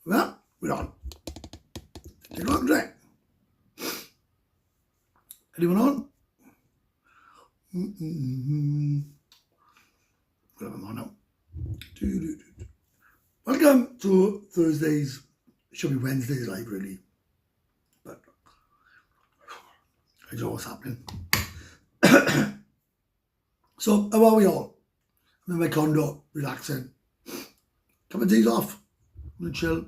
Well, we're on. Take a look and drink. Anyone on? We'll have them on now. Welcome to Thursdays. Should be Wednesdays live, really. But I don't know what's happening. So, how are we all? I'm in my condo, relaxing. Couple of days off. I'm going to chill.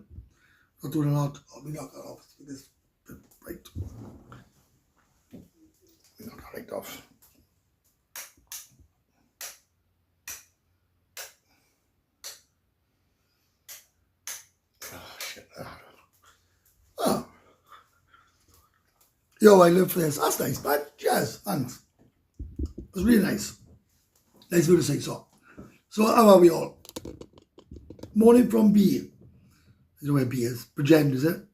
Not doing a lot. I'll be knocked that off with this bit right. Knock that right off. Oh, shit. Oh. Yo, I live for this. That's nice, man. Cheers. Thanks. It was really nice. Nice of you to say so. So, how are we all? Morning from B. I don't know where B is. Pretend, is it?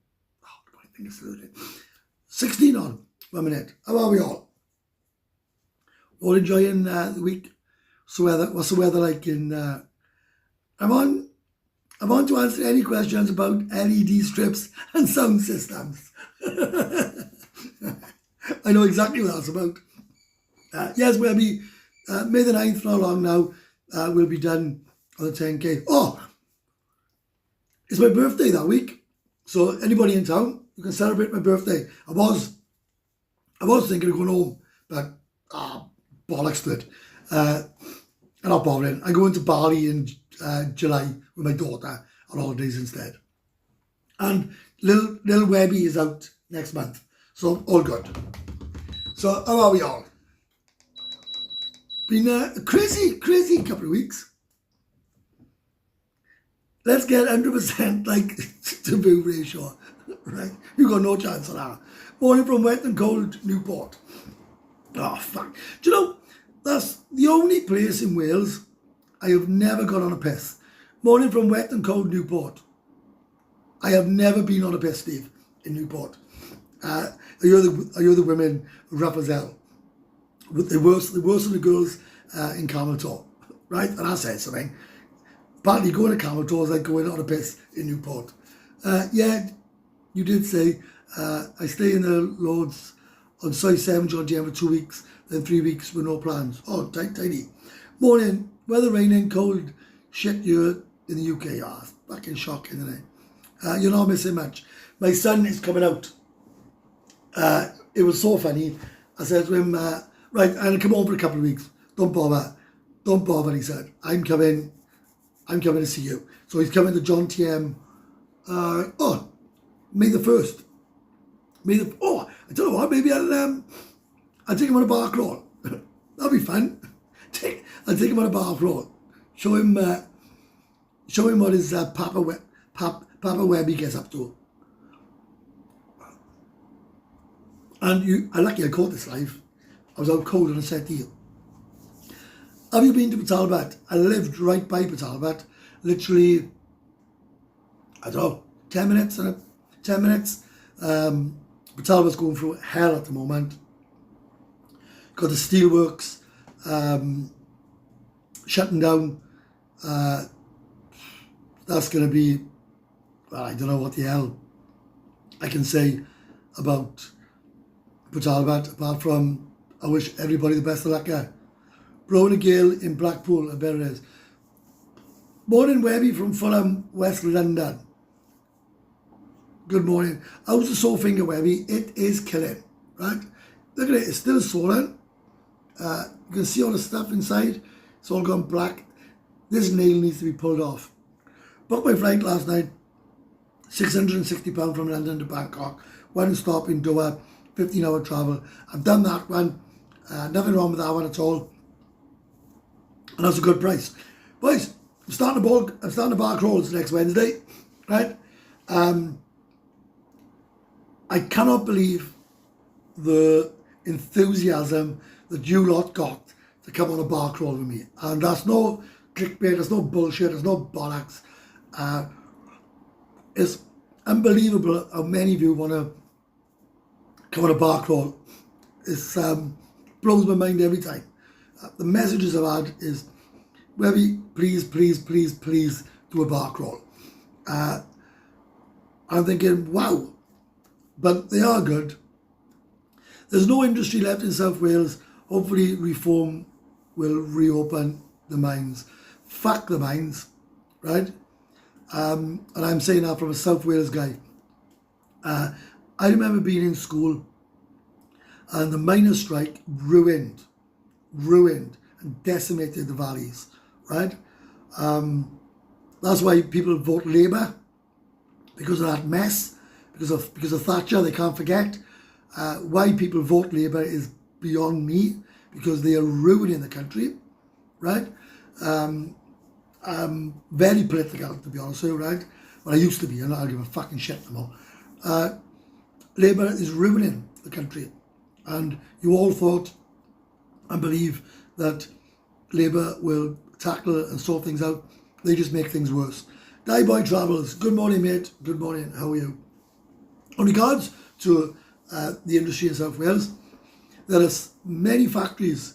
Oh, I think it's Thursday. 16 on. 1 minute. How are we all? All enjoying the week? So what's the weather like in... I'm on to answer any questions about LED strips and sound systems. I know exactly what that's about. Yes, we'll be... May the 9th, not long now, we'll be done on the 10K. Oh! It's my birthday that week. So anybody in town, you can celebrate my birthday. I was thinking of going home, but bollocks to it. I'm not bothering. I'm going to Bali in July with my daughter on holidays instead. And little Webby is out next month. So all good. So how are we all? Been a crazy couple of weeks. Let's get 100% like taboo ratio, right? You got no chance of that. Morning from wet and cold Newport. Oh, fuck. Do you know, that's the only place in Wales I have never got on a piss. Morning from wet and cold Newport. I have never been on a piss, Steve, in Newport. You're the women who represent. They're worse than the girls in Cameltor, right? And I said something. Apparently going to Cameltor is like going on a piss in Newport. Yeah, you did say, I stay in the Lords on size 7 John Jam for 2 weeks, then 3 weeks with no plans. Oh, tidy. Morning, weather raining, cold, shit here in the UK. It's fucking shocking, isn't it? You're not missing much. My son is coming out. It was so funny. I said to him, right, I'll come over for a couple of weeks. Don't bother, he said. I'm coming to see you. So he's coming to John TM, May the 1st. I don't know what, maybe I'll take him on a bar crawl. That'll be fun. I'll take him on a bar crawl. Show him what his Papa Webby gets up to. And I'm lucky I caught this live. I was out cold and I said to you, have you been to Batalbat? I lived right by Batalbat. Literally, I don't know, 10 minutes. Batalbat's going through hell at the moment. Got the steelworks shutting down. That's going to be, well, I don't know what the hell I can say about Batalbat, apart from I wish everybody the best of luck. Brown Gale in Blackpool, I bet it is. Morning Webby from Fulham, West London. Good morning. How's the sore finger, Webby? It is killing, right? Look at it, it's still swollen. You can see all the stuff inside. It's all gone black. This nail needs to be pulled off. Booked my flight last night. £660 from London to Bangkok. One stop in Doha, 15-hour travel. I've done that one. Nothing wrong with that one at all. And that's a good price. Boys, I'm starting the bar crawls next Wednesday, right? I cannot believe the enthusiasm that you lot got to come on a bar crawl with me. And that's no clickbait, there's no bullshit, there's no bollocks. It's unbelievable how many of you want to come on a bar crawl. It blows my mind every time. The messages I've had is, Webby, please do a bar crawl. I'm thinking, wow, but they are good. There's no industry left in South Wales. Hopefully reform will reopen the mines. Fuck the mines, right? And I'm saying that from a South Wales guy. I remember being in school and the miners' strike ruined and decimated the valleys, right? That's why people vote Labour, because of that mess, because of Thatcher. They can't forget. Why people vote Labour is beyond me, because they are ruining the country, right? I'm very political, to be honest with you, right? Well, I used to be, and I don't give a fucking shit anymore. Labour is ruining the country, and you all thought and believe that Labour will tackle and sort things out. They just make things worse. Die Boy Travels, good morning, mate. Good morning, how are you? In regards to the industry in South Wales, there are many factories,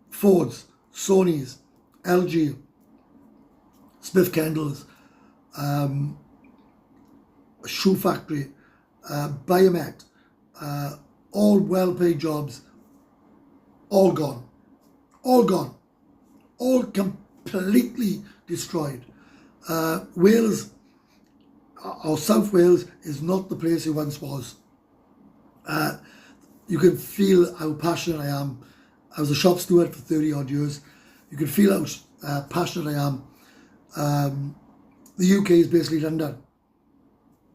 Fords, Sonys, LG, Smith Kendalls, shoe factory, Biomet, all well-paid jobs, all gone, all completely destroyed. Wales, or South Wales, is not the place it once was. You can feel how passionate I am. I was a shop steward for 30 odd years. You can feel how passionate I am. The UK is basically London.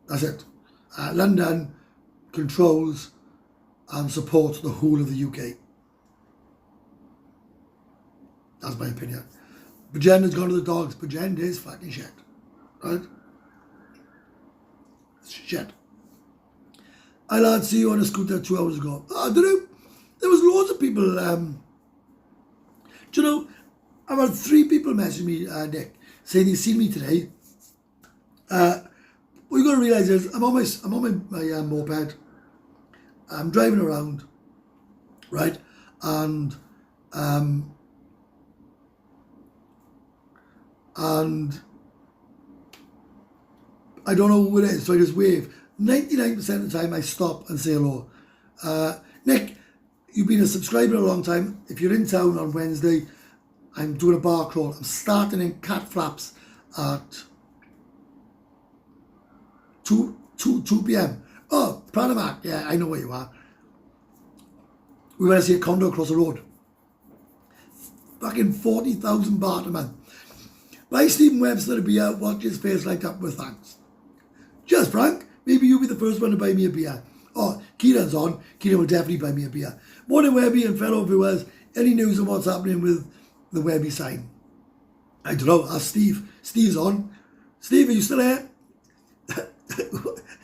That's it. London controls and supports the whole of the UK. That's my opinion. Bridgend has gone to the dogs. Bridgend is fucking shit. Right? It's shit. I lad see you on a scooter 2 hours ago. I don't know. There was loads of people. Do you know, I've had 3 people message me, Nick, saying they've seen me today. What you got to realise is I'm on my moped. I'm driving around, right? And I don't know who it is, so I just wave. 99% of the time I stop and say hello. Nick, you've been a subscriber a long time. If you're in town on Wednesday, I'm doing a bar crawl. I'm starting in Cat Flaps at 2 p.m. Oh, Pranamak, yeah, I know where you are. We went to see a condo across the road. Fucking 40,000 baht a month. Buy Stephen Webster a beer, watch his face light up with thanks. Just Frank, maybe you'll be the first one to buy me a beer. Oh, Kieran's on. Kieran will definitely buy me a beer. Morning Webby and fellow viewers, any news on what's happening with the Webby sign? I don't know, ask Steve. Steve's on. Steve, are you still here?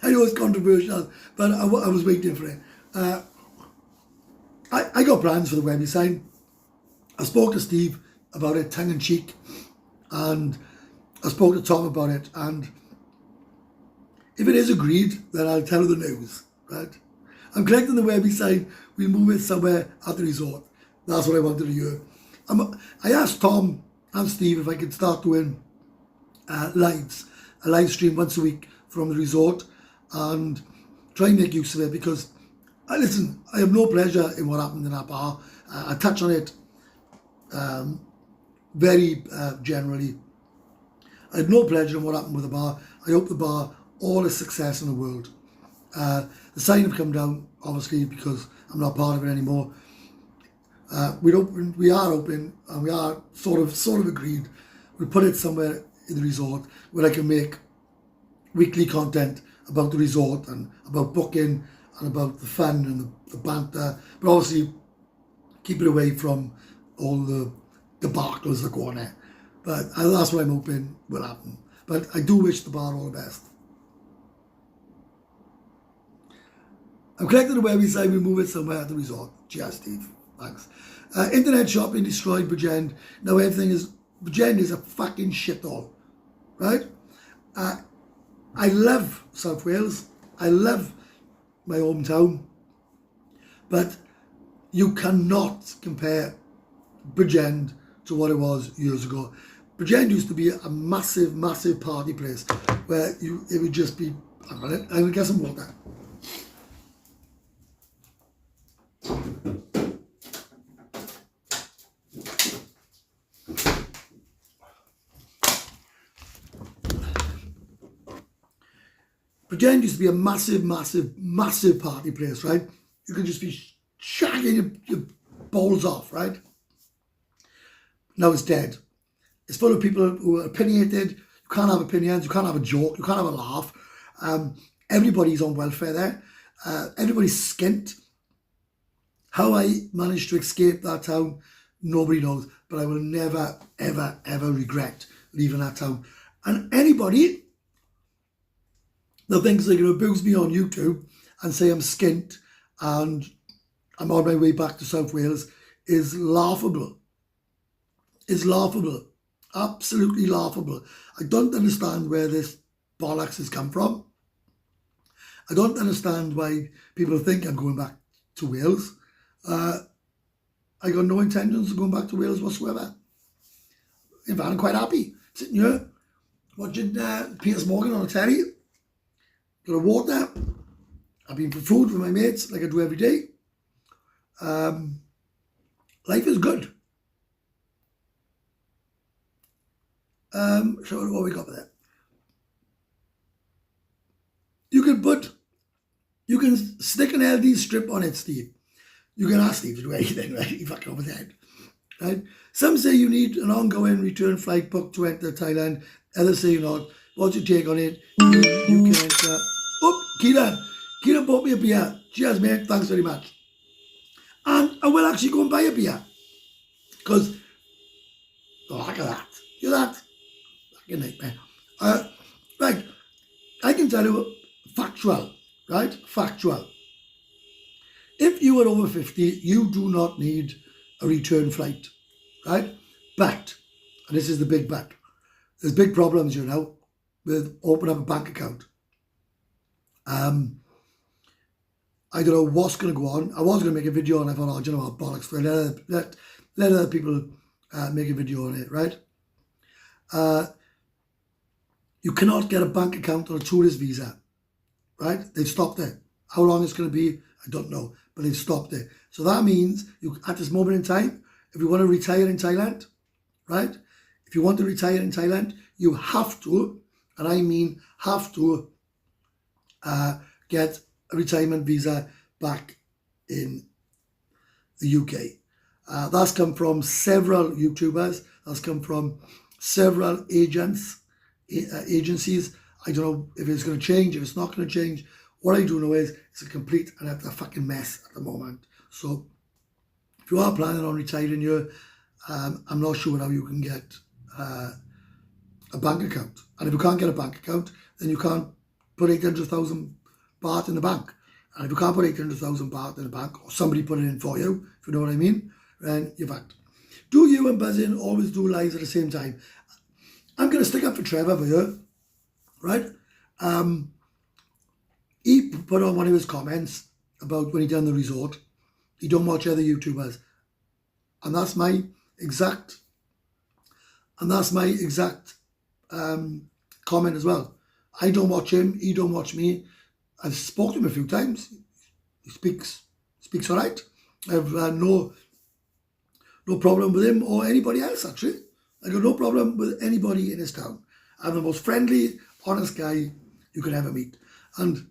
I know it's controversial, but I was waiting for it. I got plans for the Webby sign. I spoke to Steve about it, tongue in cheek, and I spoke to Tom about it, and if it is agreed, then I'll tell the news, right? I'm collecting the Webby sign, we'll move it somewhere at the resort. That's what I wanted to hear. I asked Tom and Steve if I could start doing a live stream once a week from the resort and try and make use of it, because, listen, I have no pleasure in what happened in that bar. I touch on it very generally. I had no pleasure in what happened with the bar. I hope the bar all is success in the world. The sign have come down, obviously, because I'm not part of it anymore. We are open, and we are sort of agreed. We'll put it somewhere in the resort where I can make weekly content about the resort and about booking and about the fun and the banter, but obviously keep it away from all the debacles that go on there. But that's what I'm hoping will happen. But I do wish the bar all the best. I'm collecting the Webby sign, we move it somewhere at the resort. Cheers, Steve. Thanks. Internet shopping destroyed Bridgend. Now everything is, Bridgend is a fucking shithole, right? I love South Wales. I love my hometown. But you cannot compare Bridgend to what it was years ago. Bridgend used to be a massive, massive party place where it would just be I'm going to get some water. Gents used to be a massive, massive, massive party place, right? You could just be shagging your balls off, right? Now it's dead. It's full of people who are opinionated. You can't have opinions. You can't have a joke. You can't have a laugh. Everybody's on welfare there. Everybody's skint. How I managed to escape that town, nobody knows. But I will never, ever, ever regret leaving that town. And anybody that thinks they're going to abuse me on YouTube and say I'm skint and I'm on my way back to South Wales is laughable. It's laughable. Absolutely laughable. I don't understand where this bollocks has come from. I don't understand why people think I'm going back to Wales. I got no intentions of going back to Wales whatsoever. In fact, I'm quite happy sitting here watching Piers Morgan on the telly. Got a water. I've been for food with my mates like I do every day. Life is good. So what we got there? You can stick an LD strip on it, Steve. You can ask Steve to do anything, right? You fucking over his head, right? Some say you need an ongoing return flight booked to enter Thailand. Others say not. What's your take on it? You can enter. Oh, Keelan bought me a beer. Cheers, mate. Thanks very much. And I will actually go and buy a beer. Because, oh, look at that. Look at that. Fucking nightmare. Right. I can tell you factual, right? Factual. If you are over 50, you do not need a return flight, right? But, and this is the big but, there's big problems, you know, with opening up a bank account. I don't know what's going to go on. I was going to make a video and I thought, oh, do you know what, bollocks, for let other people make a video on it, right? You cannot get a bank account on a tourist visa, right? They've stopped it. How long it's going to be, I don't know, but they've stopped it. So that means you, at this moment in time, if you want to retire in Thailand, right? If you want to retire in Thailand, you have to, and I mean have to, get a retirement visa back in the UK. That's come from several YouTubers. That's come from several agencies. I don't know if it's going to change, if it's not going to change. What I do know is it's a complete and utter fucking mess at the moment. So if you are planning on retiring here, I'm not sure how you can get a bank account. And if you can't get a bank account, then you can't put 800,000 baht in the bank. And if you can't put 800,000 baht in the bank, or somebody put it in for you, if you know what I mean, then you're fucked. Do you and Buzzin always do lives at the same time? I'm going to stick up for Trevor for you, right? He put on one of his comments about when he done the resort, he don't watch other YouTubers. And that's my exact comment as well. I don't watch him, he don't watch me. I've spoken to him a few times. He speaks all right. I have no problem with him or anybody else, actually. I got no problem with anybody in this town. I'm the most friendly, honest guy you can ever meet. And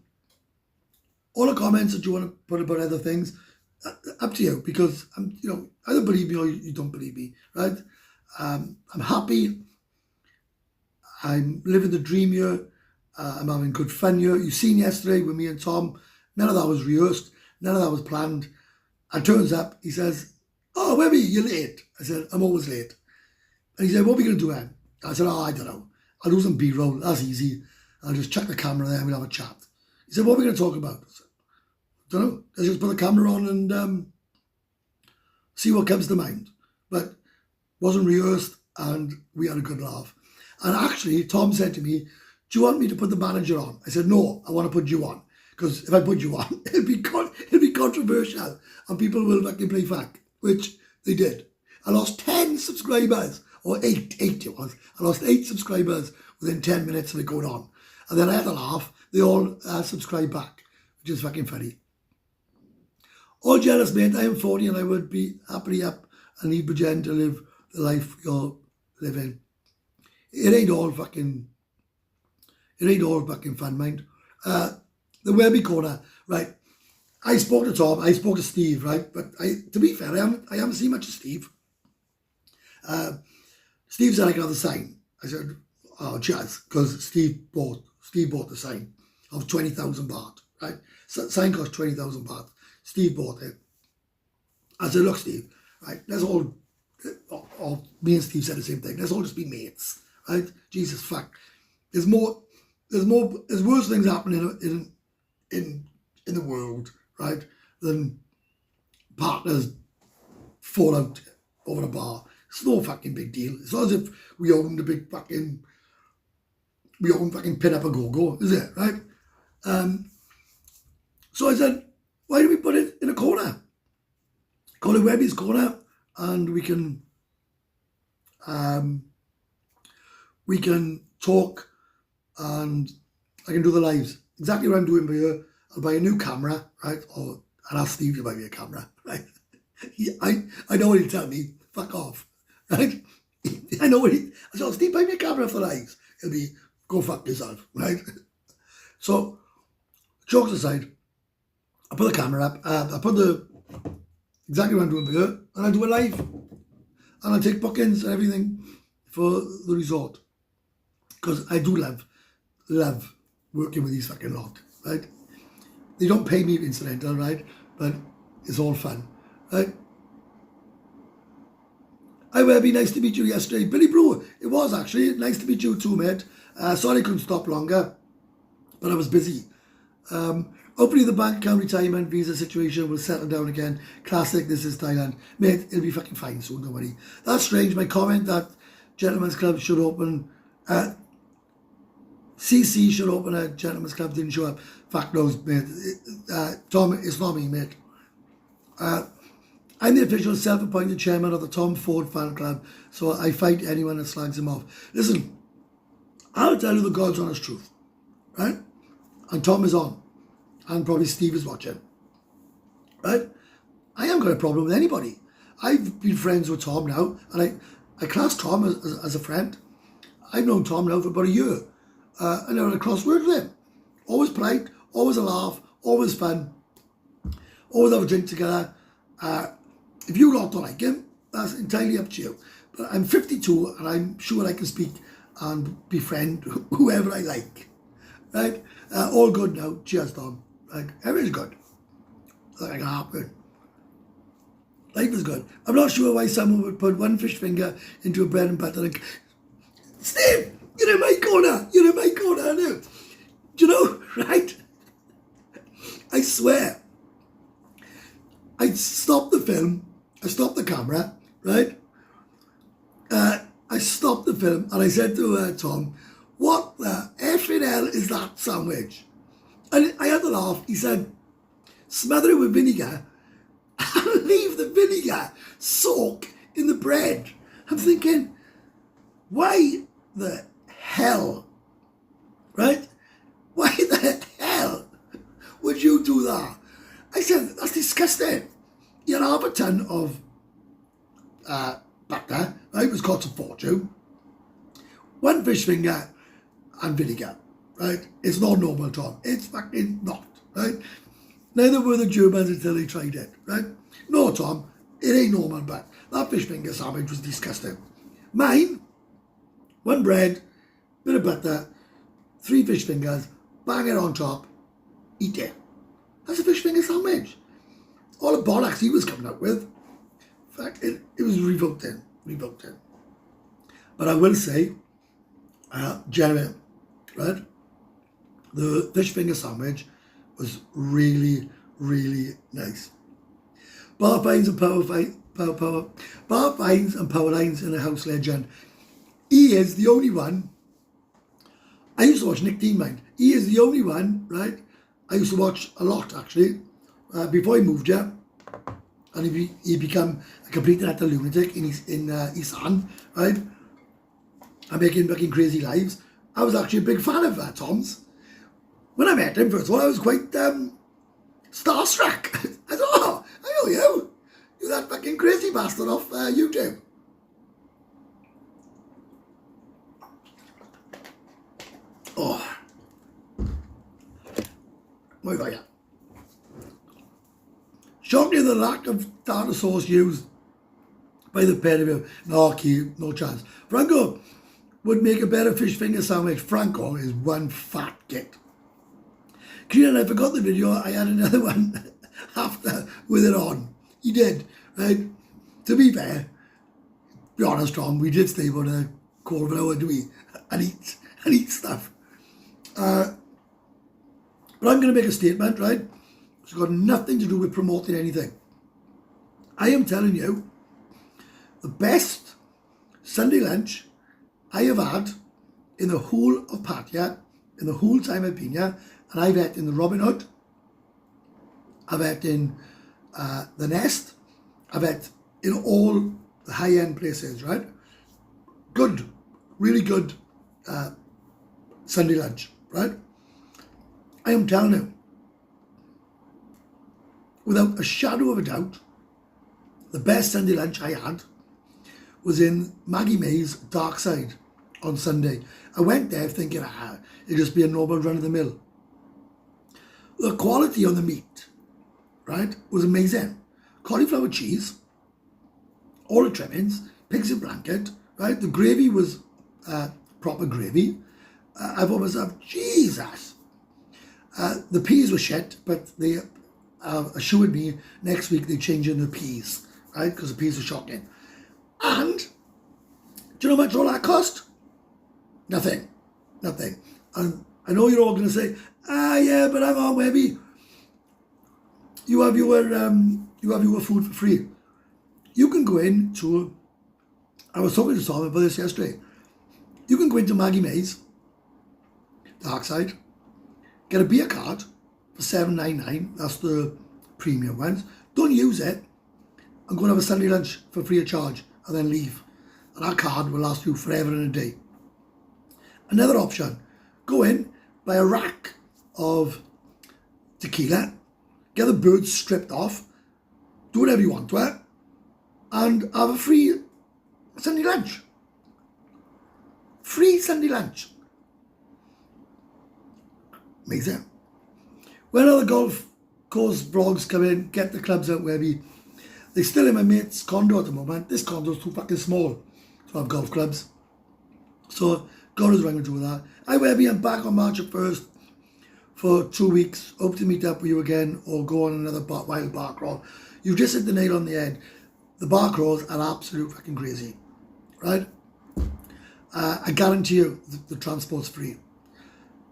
all the comments that you want to put about other things, up to you, because either believe me or you don't believe me, right? I'm happy. I'm living the dream here. I'm having good fun here. You've seen yesterday with me and Tom, none of that was rehearsed. None of that was planned. And turns up, he says, oh, Webby, you're late. I said, I'm always late. And he said, what are we going to do then? I said, oh, I don't know. I'll do some B-roll. That's easy. I'll just chuck the camera there and we'll have a chat. He said, what are we going to talk about? I said, I don't know. Let's just put the camera on and see what comes to mind. But wasn't rehearsed and we had a good laugh. And actually, Tom said to me, do you want me to put the manager on? I said, no, I want to put you on. Because if I put you on, it'll be controversial and people will fucking play fuck, which they did. I lost 10 subscribers, or 8 it was. I lost 8 subscribers within 10 minutes of it going on. And then I had a laugh. They all subscribed back, which is fucking funny. All jealous, mate. I am 40 and I would be happily up and leave Bridgend to live the life you're living. It ain't all fucking fun, mind. The Webby Corner, right? I spoke to Tom, I spoke to Steve, right? But to be fair, I haven't seen much of Steve. Steve said I got the sign. I said, oh, cheers, because Steve bought the sign of 20,000 baht, right? Sign cost 20,000 baht. Steve bought it. I said, look, Steve, right? Let's all, me and Steve said the same thing. Let's all just be mates, right? Jesus fuck. There's worse things happening in the world, right, than partners fall out over a bar. It's no fucking big deal. It's not as if we own fucking Pin Up a Go-Go, is it, right? So I said, why do we put it in a corner? Call it Webby's Corner, and we can talk, and I can do the lives. Exactly what I'm doing here. I'll buy a new camera, right? Or I'll ask Steve to buy me a camera, right? I know what he'll tell me. Fuck off, right? I know what I said, Steve, buy me a camera for the lives. He'll be, go fuck yourself, right? So, jokes aside, I put the camera up. I put exactly what I'm doing here, and I do a live, and I take bookings and everything for the resort, because I do love working with these fucking lot, right? They don't pay me incidental, right? But it's all fun, right? Hi, Webby, nice to meet you yesterday. Billy Blue, it was actually nice to meet you too, mate. Sorry I couldn't stop longer, but I was busy. Hopefully the bank account retirement visa situation will settle down again. Classic, this is Thailand. Mate, it'll be fucking fine soon, don't worry. That's strange, my comment that Gentlemen's Club should open, CC should open a Gentlemen's Club, didn't show up. Fact knows, mate. Tom, it's not me, mate. I'm the official self-appointed chairman of the Tom Ford fan club, so I fight anyone that slags him off. Listen, I'll tell you the God's honest truth, right? And Tom is on, and probably Steve is watching, right? I haven't got a problem with anybody. I've been friends with Tom now, and I class Tom as a friend. I've known Tom now for about a year, and I had a cross word with him. Always polite, always a laugh, always fun, always have a drink together. If you lot don't like him, that's entirely up to you. But I'm 52 and I'm sure I can speak and befriend whoever I like. Right? All good now. Cheers, Tom. Like, everything's good. That can happen. Life is good. I'm not sure why someone would put one fish finger into a bread and butter and... Steve, you're in my corner. You're in my corner now. Do you know, right? I swear. I stopped the film, I stopped the camera, right? I stopped the film and I said to Tom, what the effing hell is that sandwich? And I had to laugh. He said, smother it with vinegar and leave the vinegar soak in the bread. I'm thinking, why the hell, right? Why the hell would you do that? I said, that's disgusting. You had half a ton of butter, right? It was cost a fortune. One fish finger and vinegar, right? It's not normal, Tom. It's fucking not, right? Neither were the Germans until they tried it, right? No, Tom, it ain't normal, but that fish finger sandwich was disgusting. Mine, one bread, bit of butter, 3 fish fingers, bang it on top, eat it. That's a fish finger sandwich. All the bollocks he was coming up with. In fact, it was revoked in. But I will say, genuine, right? The fish finger sandwich was really, really nice. Bar fines and power lines in a house legend. He is the only one. I used to watch Nick Dean, mind. He is the only one, right? I used to watch a lot, actually, before he moved here. And he become a complete and utter lunatic in Isan, right? And making crazy lives. I was actually a big fan of Tom's. When I met him, first of all, I was quite starstruck. I thought, oh, I know you. You're that fucking crazy bastard off YouTube. Oh. Muy vaya. Shocking the lack of tartar sauce used by the pair of you. No, Keith, no chance. Franco would make a better fish finger sandwich. Franco is one fat git. Kieran, I forgot the video. I had another one after with it on. He did, right? To be fair, be honest, Tom, we did stay about a quarter of an hour, do we? And eat stuff. But I'm going to make a statement, right? It's got nothing to do with promoting anything. I am telling you, the best Sunday lunch I have had in the whole of Pattaya, in the whole time I've been here, and I've had in the Robin Hood, I've had in the Nest, I've had in all the high-end places, right? Good, really good Sunday lunch, right? I am telling you, without a shadow of a doubt, the best Sunday lunch I had was in Maggie May's Dark Side on Sunday. I went there thinking, it'd just be a normal run-of-the-mill. The quality on the meat, right, was amazing. Cauliflower cheese, all the trimmings, pigs in blanket, right? The gravy was proper gravy. I thought myself, Jesus. The peas were shit, but they assured me next week they're changing the peas, right? Because the peas were shocking. And do you know how much all that cost? Nothing. And I know you're all going to say, yeah, but hang on, maybe you have your food for free. You can go into, I was talking to Tom about this yesterday. You can go into Maggie May's Dark Side, get a beer card for $7.99. That's the premium ones. Don't use it and go and have a Sunday lunch for free of charge and then leave. And that card will last you forever and a day. Another option, go in, buy a rack of tequila, get the birds stripped off, do whatever you want to it, and have a free Sunday lunch. Free Sunday lunch. Amazing. When other golf course vlogs come in, get the clubs out, Webby. They're still in my mate's condo at the moment. This condo's too fucking small to have golf clubs. So, God knows what I'm going to do with that. Hi, Webby, I'm back on March 1st for 2 weeks. Hope to meet up with you again or go on another wild bar crawl. You've just hit the nail on the head. The bar crawls are absolute fucking crazy, right? I guarantee you the transport's free.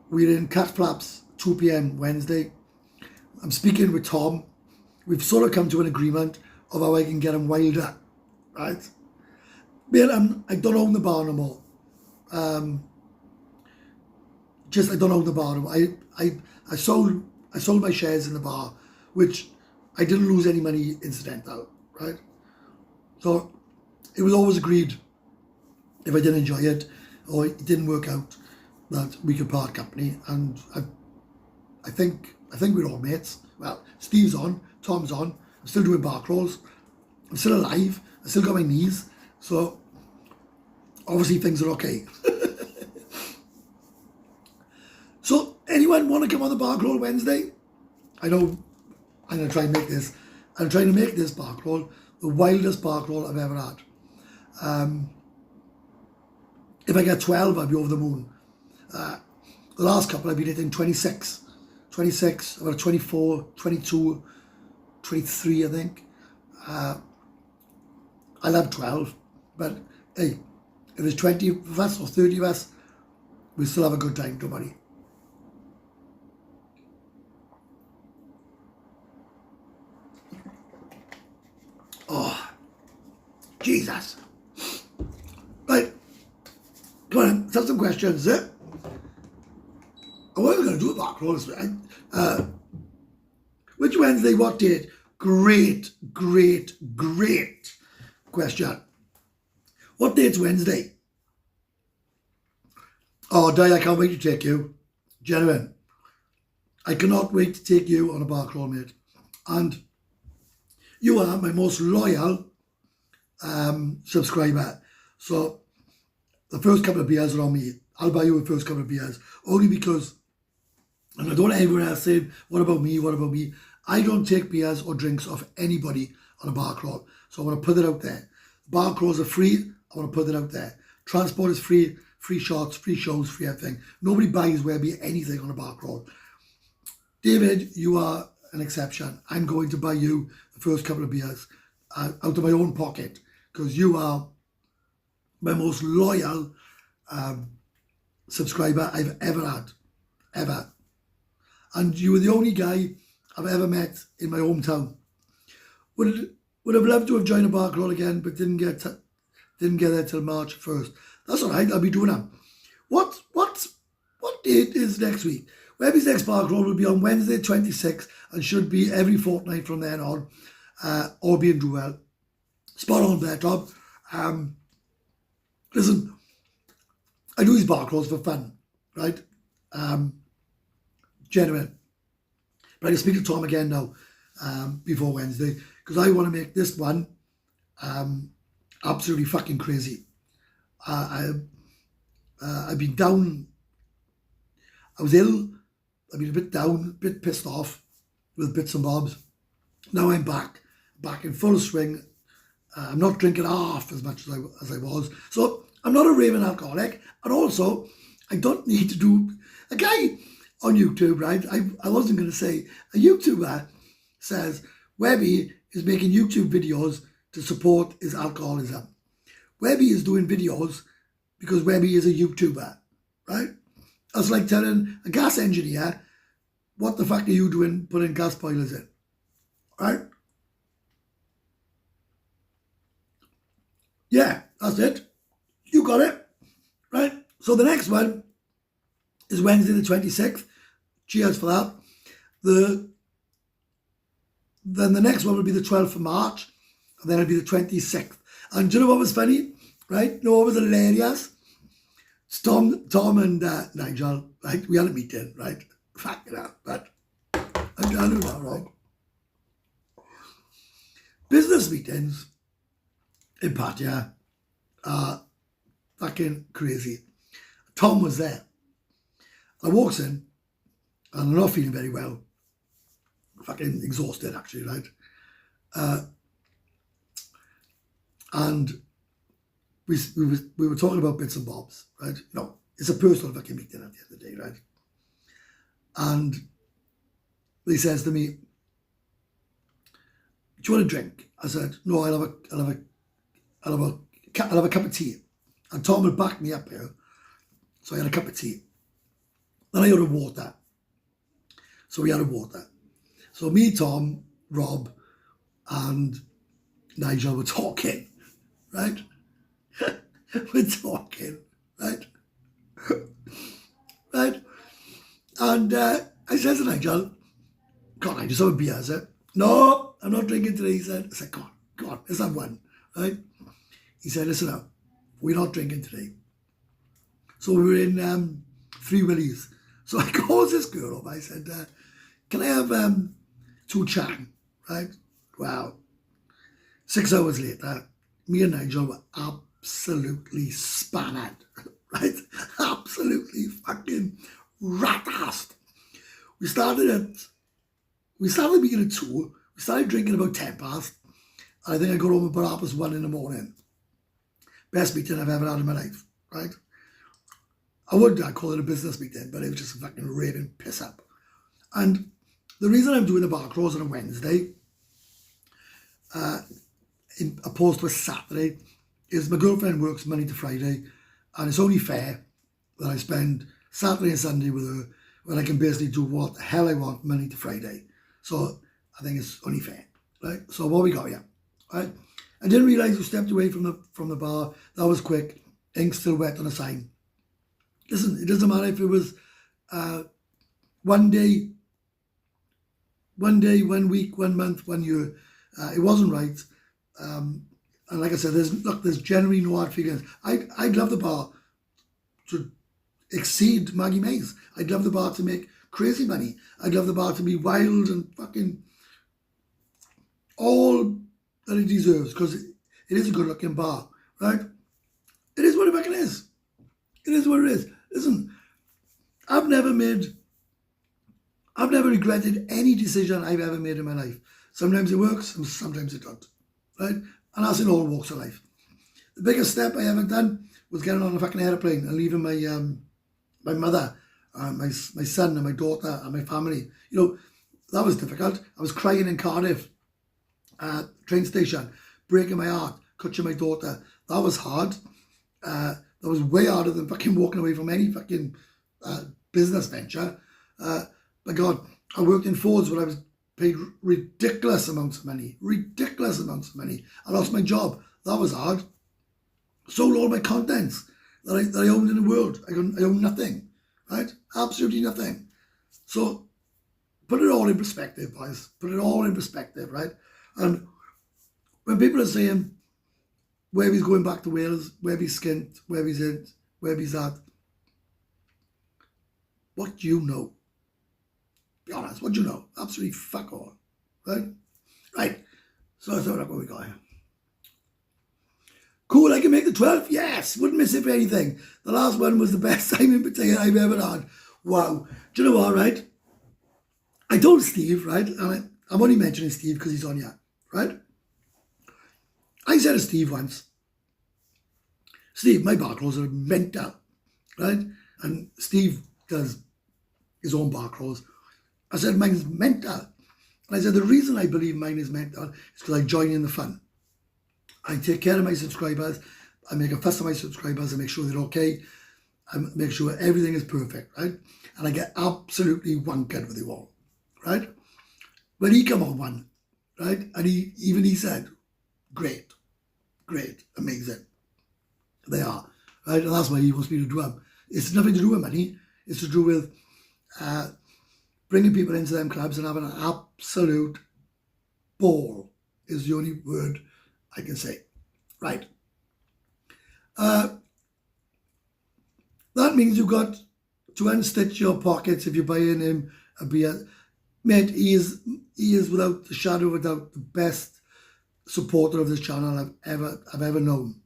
We're in Cat Flaps, 2 p.m. Wednesday. I'm speaking with Tom. We've sort of come to an agreement of how I can get him wilder, right? But I don't own the bar no more. I don't own the bar no more. I sold my shares in the bar, which I didn't lose any money incidental, right? So it was always agreed if I didn't enjoy it or it didn't work out that we could part company, and I think we're all mates. Well, Steve's on, Tom's on, I'm still doing bar crawls, I'm still alive, I still got my knees, so obviously things are okay. So anyone want to come on the bar crawl Wednesday? I know I'm going to try and make this. I'm trying to make this bar crawl the wildest bar crawl I've ever had. If I get 12, I'll be over the moon. The last couple I've been hitting 26, about 24, 22, 23 I think. I love 12, but hey, if there's 20 of us or 30 of us, we still have a good time, don't worry. Oh, Jesus. Right, come on, let's have some questions, eh? What are we going to do about crawls? Which Wednesday, what date? Great question. What date's Wednesday? Oh, Di, I can't wait to take you. Genuine. I cannot wait to take you on a bar crawl, mate. And you are my most loyal subscriber. So the first couple of beers are on me. I'll buy you the first couple of beers. Only because, and I don't want anyone else saying, what about me, what about me? I don't take beers or drinks off anybody on a bar crawl. So I want to put it out there. Bar crawls are free. I want to put it out there. Transport is free. Free shots, free shows, free everything. Nobody buys Webby anything on a bar crawl. David, you are an exception. I'm going to buy you the first couple of beers out of my own pocket because you are my most loyal subscriber I've ever had, ever. And you were the only guy I've ever met in my hometown. Would have loved to have joined a bar crawl again, but didn't get there till March 1st. That's all right. I'll be doing that. What date is next week? Webby's next bar crawl will be on Wednesday 26th and should be every fortnight from then on, all being do well. Spot on there, Tom. Listen, I do these bar crawls for fun, right? Genuine. But I can speak to Tom again now before Wednesday because I want to make this one absolutely fucking crazy. I've been down. I was ill. I've been a bit down, a bit pissed off with bits and bobs. Now I'm back in full swing. I'm not drinking half as much as I was. So I'm not a raving alcoholic. And also, I don't need to do... A guy on YouTube, right? I wasn't going to say... A YouTuber says Webby is making YouTube videos to support his alcoholism. Webby is doing videos because Webby is a YouTuber, right? That's like telling a gas engineer, what the fuck are you doing putting gas boilers in, right? Yeah, that's it. You got it, right? So the next one is Wednesday the 26th. Cheers for that. Then the next one will be the 12th of March, and then it'll be the 26th. And do you know what was funny, right? You know what was hilarious? Tom and Nigel, right? We had a meeting, right? Fuck it up, but I know that, right? Business meetings in Pattaya are fucking crazy. Tom was there. I walks in, and I'm not feeling very well. Fucking exhausted, actually, right? And we were talking about bits and bobs, right? No, it's a personal fucking meeting at the end of the day, right? And he says to me, "Do you want a drink?" I said, "No, I'll have a cup of tea." And Tom would back me up here, so I had a cup of tea. Then I had a water. So we had a water. So me, Tom, Rob, and Nigel were talking, right? We're talking, right? Right? And I said to Nigel, "God, I just have a beer," I said. "No, I'm not drinking today," he said. I said, God, let's have one, right? He said, "Listen up, we're not drinking today." So we were in Three Willies. So I called this girl up. I said, "Can I have 2 Chang?" Right? Wow. 6 hours later, me and Nigel were absolutely spanned, right? Absolutely fucking rat-assed. We started meeting at 2. We started drinking about 10 past. And I think I got home about 1:30 in the morning. Best meeting I've ever had in my life, right? I'd call it a business meeting, but it was just a fucking raving piss up. And the reason I'm doing the bar crawls on a Wednesday, opposed to a Saturday, is my girlfriend works Monday to Friday, and it's only fair that I spend Saturday and Sunday with her when I can basically do what the hell I want Monday to Friday. So I think it's only fair, right? So what we got here, right? I didn't realise we stepped away from the bar. That was quick. Ink still wet on a sign. Listen, it doesn't matter if it was one day, 1 week, 1 month, 1 year. It wasn't right. And like I said, there's generally no hard feelings. I'd love the bar to exceed Maggie May's. I'd love the bar to make crazy money. I'd love the bar to be wild and fucking all that it deserves, because it is a good looking bar, right? It is what it fucking is. It is what it is. Listen, I've never regretted any decision I've ever made in my life. Sometimes it works and sometimes it don't, right? And that's in all walks of life. The biggest step I ever done was getting on a fucking airplane and leaving my my mother, my son and my daughter and my family. You know, that was difficult. I was crying in Cardiff at the train station, breaking my heart, clutching my daughter. That was hard. That was way harder than fucking walking away from any fucking business venture. My God, I worked in Fords where I was paid ridiculous amounts of money. I lost my job. That was hard. Sold all my contents that I owned in the world. I owned nothing, right? Absolutely nothing. So put it all in perspective, boys. Put it all in perspective, right? And when people are saying where he's going back to Wales, where he's skint, where he's in, where he's at, what do you know? Be honest, what do you know? Absolutely fuck all, right? Right. So I thought, what we got here. Cool, I can make the 12th? Yes, wouldn't miss it for anything. The last one was the best time in potato I've ever had. Wow. Do you know what, right? I told Steve, right, and I'm only mentioning Steve because he's on here, right? I said to Steve once, Steve, my bar clothes are mental, right? And Steve does his own bar clothes. I said, mine's mental. And I said, the reason I believe mine is mental is because I join in the fun. I take care of my subscribers. I make a fuss of my subscribers. I make sure they're okay. I make sure everything is perfect, right? And I get absolutely wankered with you all, right? When he come on one, right? And he said, great, amazing. They are, right? And that's why he wants me to do them. It's nothing to do with money. It's to do with bringing people into them clubs and having an absolute ball is the only word I can say. Right. That means you've got to unstitch your pockets if you're buying him a beer. Mate, he is without a shadow of a doubt the best supporter of this channel I've ever known.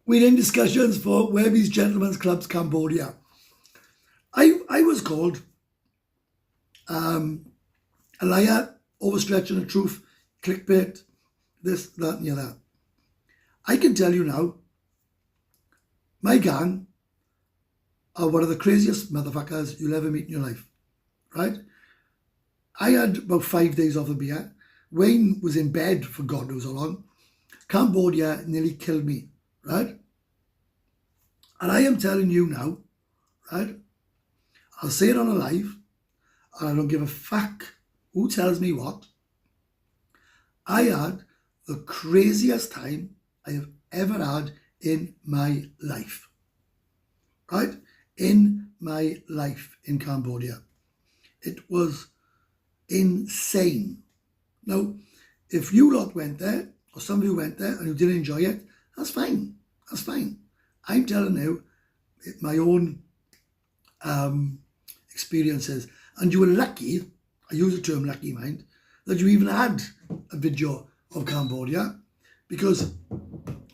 We're in discussions for Webby's Gentlemen's Clubs Cambodia. I was called a liar, overstretching the truth, clickbait, this, that, and the other. I can tell you now, my gang are one of the craziest motherfuckers you'll ever meet in your life, right? I had about 5 days off of beer. Wayne was in bed for God knows how long. Cambodia nearly killed me, right? And I am telling you now, right? I'll say it on a live, and I don't give a fuck who tells me what. I had the craziest time I have ever had in my life, right? In my life in Cambodia. It was insane. Now, if you lot went there, or some of you went there and you didn't enjoy it, that's fine. That's fine. I'm telling you my own experiences. And you were lucky, I use the term lucky, mind, that you even had a video of Cambodia, because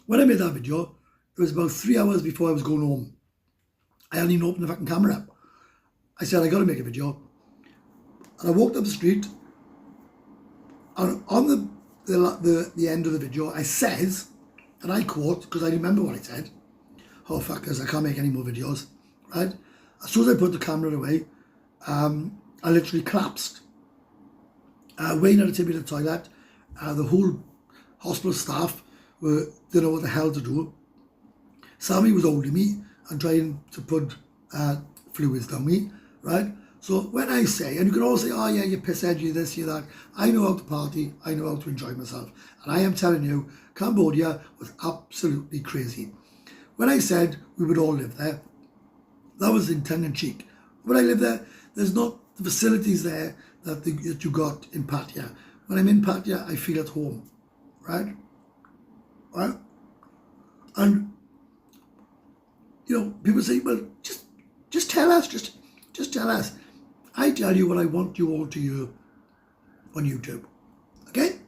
when I made that video, it was about 3 hours before I was going home. I hadn't even opened the fucking camera up. I said, I got to make a video. And I walked up the street, and on the end of the video, I says, and I quote, because I remember what I said, oh fuckers, I can't make any more videos, right? As soon as I put the camera away, I literally collapsed. Wayne had to take me to the toilet. The whole hospital staff didn't know what the hell to do. Sammy was holding me and trying to put fluids down me, right? So when I say, and you can all say, oh yeah, you pisshead, you this, you that, I know how to party, I know how to enjoy myself. And I am telling you, Cambodia was absolutely crazy. When I said we would all live there, that was in tongue in cheek. When I live there, there's not the facilities there that you got in Pattaya. When I'm in Pattaya, I feel at home, right? Right? And, you know, people say, well, just tell us, just tell us. I tell you what I want you all to hear on YouTube. Okay?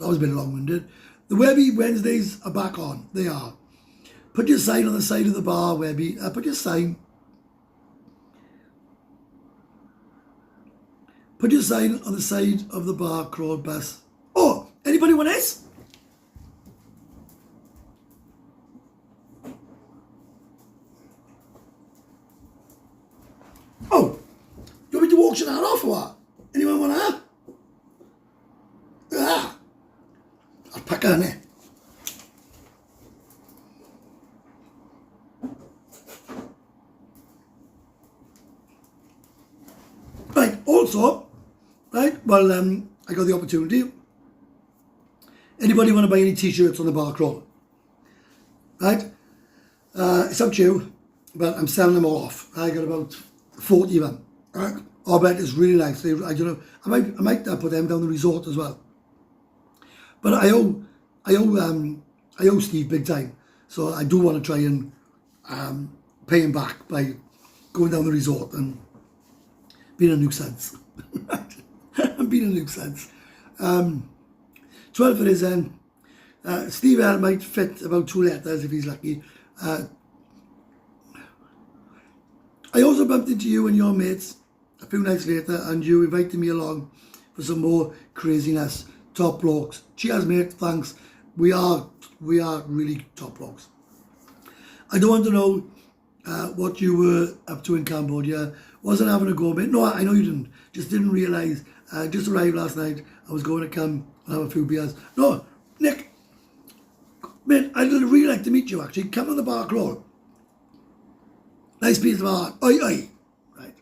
That was a bit long-winded. The Webby Wednesdays are back on. They are. Put your sign on the side of the bar, Webby. Put your sign. Put your sign on the side of the bar, Crawled Bus. Oh, anybody want this? Oh, you want me to auction that off or what? Anyone want that? Ah, I'll pack her in there. Right, also, right, well, I got the opportunity. Anybody want to buy any t-shirts on the bar crawl? Right? It's up to you, but I'm selling them all off. I got about 40 of them. Right? I bet it's really nice. I don't know. I might put them down the resort as well. But I owe Steve big time. So I do want to try and pay him back by going down the resort and being a nuisance. I'm being a nuisance. 12 for his end. Steve L might fit about 2 letters if he's lucky. I also bumped into you and your mates a few nights later, and you invited me along for some more craziness. Top blokes. Cheers, mate. Thanks. We are really top blokes. I don't want to know what you were up to in Cambodia. Wasn't having a go, mate. No, I know you didn't. Just didn't realise. Just arrived last night. I was going to come and have a few beers. No, Nick, mate, I'd really like to meet you, actually. Come on the bar crawl. Nice piece of art. Oi, oi. Right.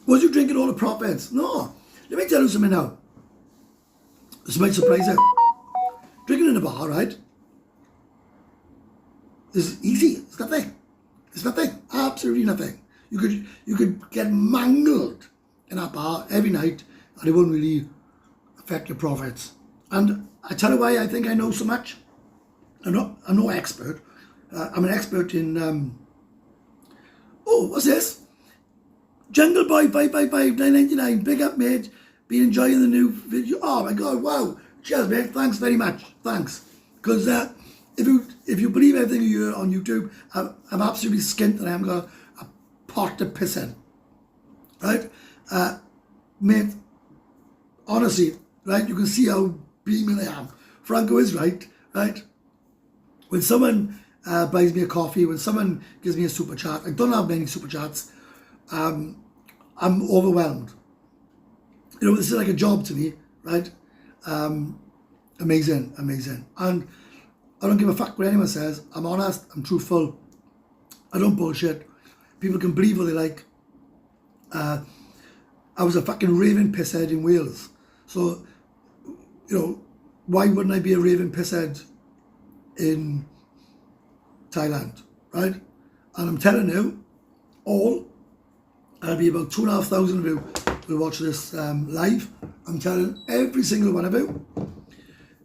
Was you drinking all the profits? No. Let me tell you something now. This might surprise you. Drinking in a bar, right? Is easy. It's nothing. It's nothing. Absolutely nothing. You could get mangled in that bar every night and it wouldn't really affect your profits. And I tell you why I think I know so much. I'm no expert. I'm an expert in oh, what's this? Jungle Boy 555 999. Big up, mate. Been enjoying the new video. Oh my god, wow. Cheers, mate. Thanks very much. Thanks. Because if you believe everything you hear on YouTube, I'm absolutely skint and I haven't got a pot to piss in. Right? Mate, honestly, right, you can see how beaming I am. Franco is right? When someone buys me a coffee, when someone gives me a super chat, I don't have many super chats, I'm overwhelmed. You know, this is like a job to me, right? Amazing. And I don't give a fuck what anyone says. I'm honest, I'm truthful, I don't bullshit. People can believe what they like. I was a fucking raving pisshead in Wales. So, you know, why wouldn't I be a raving pisshead in Thailand, right? And I'm telling you, there'll be about 2,500 of you will watch this live. I'm telling every single one of you,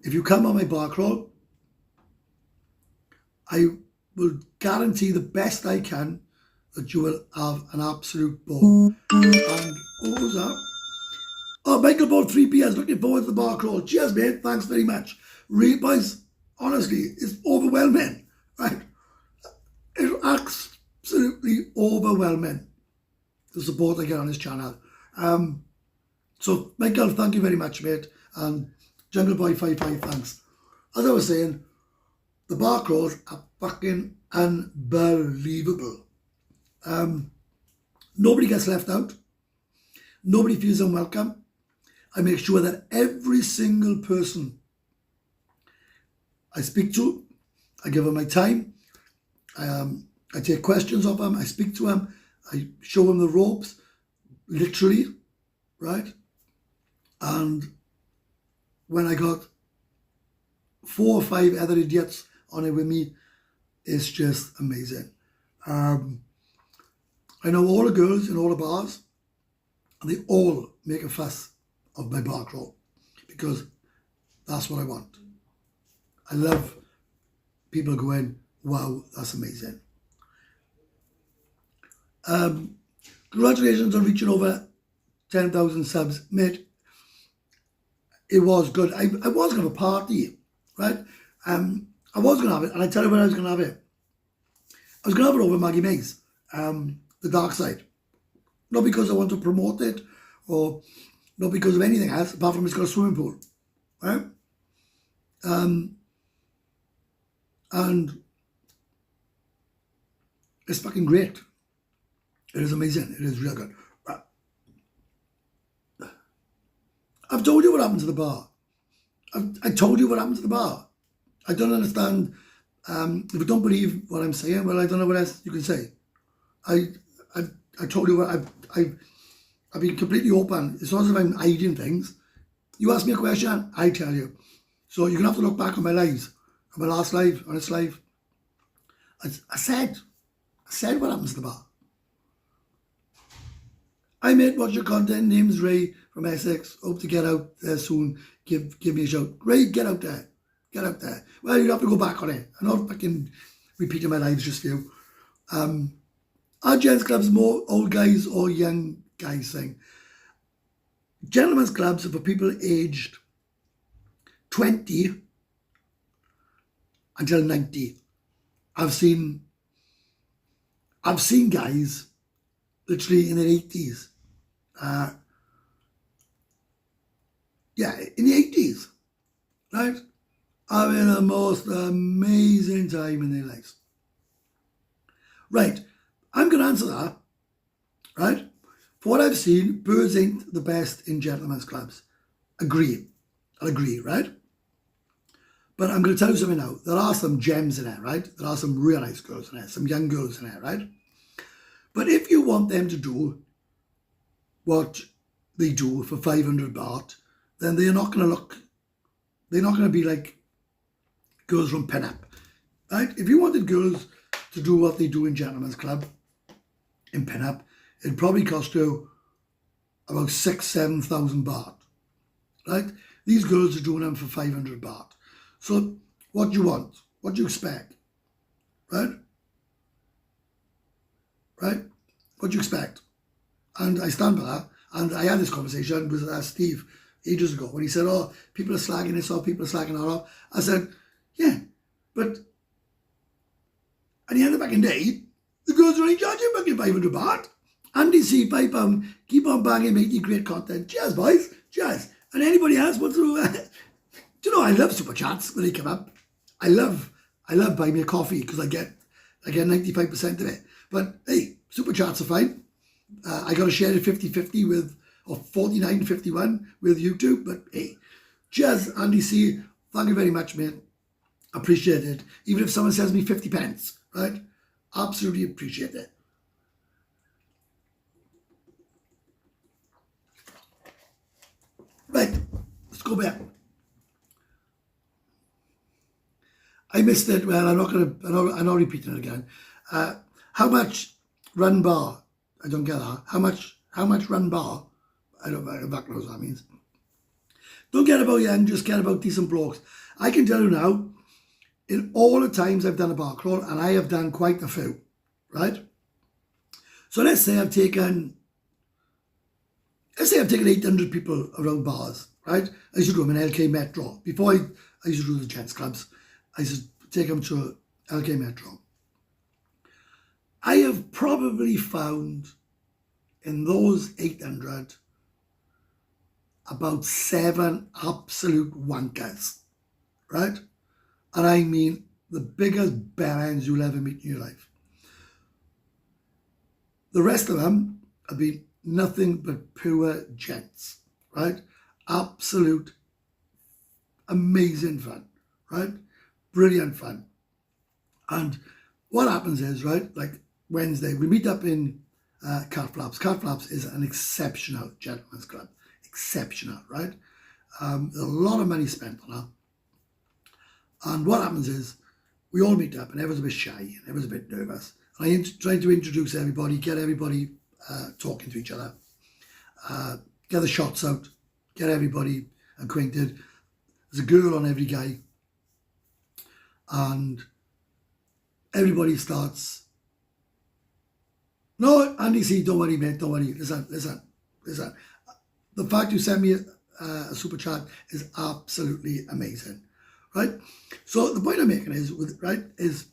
if you come on my bar crawl, I will guarantee the best I can that you will have an absolute ball. And what was that? Oh, Michael bought 3 beers. Looking forward to the bar crawl. Cheers, mate. Thanks very much. Really, boys, honestly, it's overwhelming, right? It's absolutely overwhelming, the support I get on this channel. So, Michael, thank you very much, mate. And Jungle Boy 55, thanks. As I was saying, the bar crawls are fucking unbelievable. Nobody gets left out. Nobody feels unwelcome. I make sure that every single person I speak to, I give them my time. I take questions of them. I speak to them. I show them the ropes, literally, right? And when I got 4 or 5 other idiots on it with me, it's just amazing. I know all the girls in all the bars, and they all make a fuss of my bar crawl because That's what I want. I love people going, wow, that's amazing. Congratulations on reaching over 10,000 subs, mate. It was good. I was going to have a party, right? I was going to have it, and I tell you when I was going to have it. I was going to have it over Maggie May's, The Dark Side. Not because I want to promote it, or not because of anything else, apart from it's got a swimming pool, right? And it's fucking great. It is amazing. It is real good. I've told you what happened to the bar. I told you what happened to the bar. I don't understand. If you don't believe what I'm saying, well, I don't know what else you can say. I told you what I've been completely open. It's not as if I'm hiding things. You ask me a question, I tell you. So you're gonna have to look back on my lives, on my last live, on this live. I said what happens to the bar. I mate, watch your content. Name's Ray from Essex. Hope to get out there soon. Give me a shout. Ray, get out there. Get out there. Well, you have to go back on it. I'm not fucking repeating my lives just for you. Are gents clubs more old guys or young guys thing? Gentlemen's clubs are for people aged 20 until 90. I've seen guys literally in their 80s. Yeah, in the 80s, right? Having the most amazing time in their lives. Right, I'm going to answer that, right? For what I've seen, birds ain't the best in gentlemen's clubs. I'll agree, right? But I'm going to tell you something now. There are some gems in there, right? There are some real nice girls in there, some young girls in there, right? But if you want them to do what they do for 500 baht, then they're not going to be like girls from Pinup, right? If you wanted girls to do what they do in Gentlemen's Club, in Pinup, it'd probably cost you about 6,000-7,000 baht, right? These girls are doing them for 500 baht. So what do you want? What do you expect, right? Right? What do you expect? And I stand by that. And I had this conversation with Steve ages ago when he said, oh, people are slagging this off, people are slagging that off. I said, yeah, but at the end of the fucking day, the girls are only charging fucking 500 baht. Andy C, £5, keep on banging, making great content. Cheers, boys. Cheers. And anybody else wants to, do you know, I love super chats when they come up. I love buying me a coffee because I get 95% of it. But hey, super chats are fine. I got to share it 50-50 with, or 49-51 with YouTube. But hey, cheers, Andy C. Thank you very much, mate. Appreciate it. Even if someone sends me 50 pence, right? Absolutely appreciate it. Right, let's go back. I missed it. Well, I'm not repeating it again. How much run bar? I don't get that. How much run bar? I don't know what that means. Don't get about young, just get about decent blokes. I can tell you now, in all the times I've done a bar crawl, and I have done quite a few, right? So let's say I've taken 800 people around bars, right? I used to do them in LK Metro. Before I used to do the gents clubs, I used to take them to LK Metro. I have probably found in those 800 about 7 absolute wankers, right? And I mean the biggest bellends you'll ever meet in your life. The rest of them have been nothing but pure gents, right? Absolute amazing fun, right? Brilliant fun. And what happens is, right, like Wednesday, we meet up in Cat Flaps. Cat Flaps is an exceptional gentleman's club. Exceptional, right? There's a lot of money spent on that. And what happens is, we all meet up and everyone's a bit shy and everyone's a bit nervous. And I try to introduce everybody, get everybody talking to each other, get the shots out, get everybody acquainted. there's a girl on every guy, and everybody starts, no, Andy C, don't worry, mate, don't worry, listen. The fact you sent me a super chat is absolutely amazing, right? So the point I'm making is, is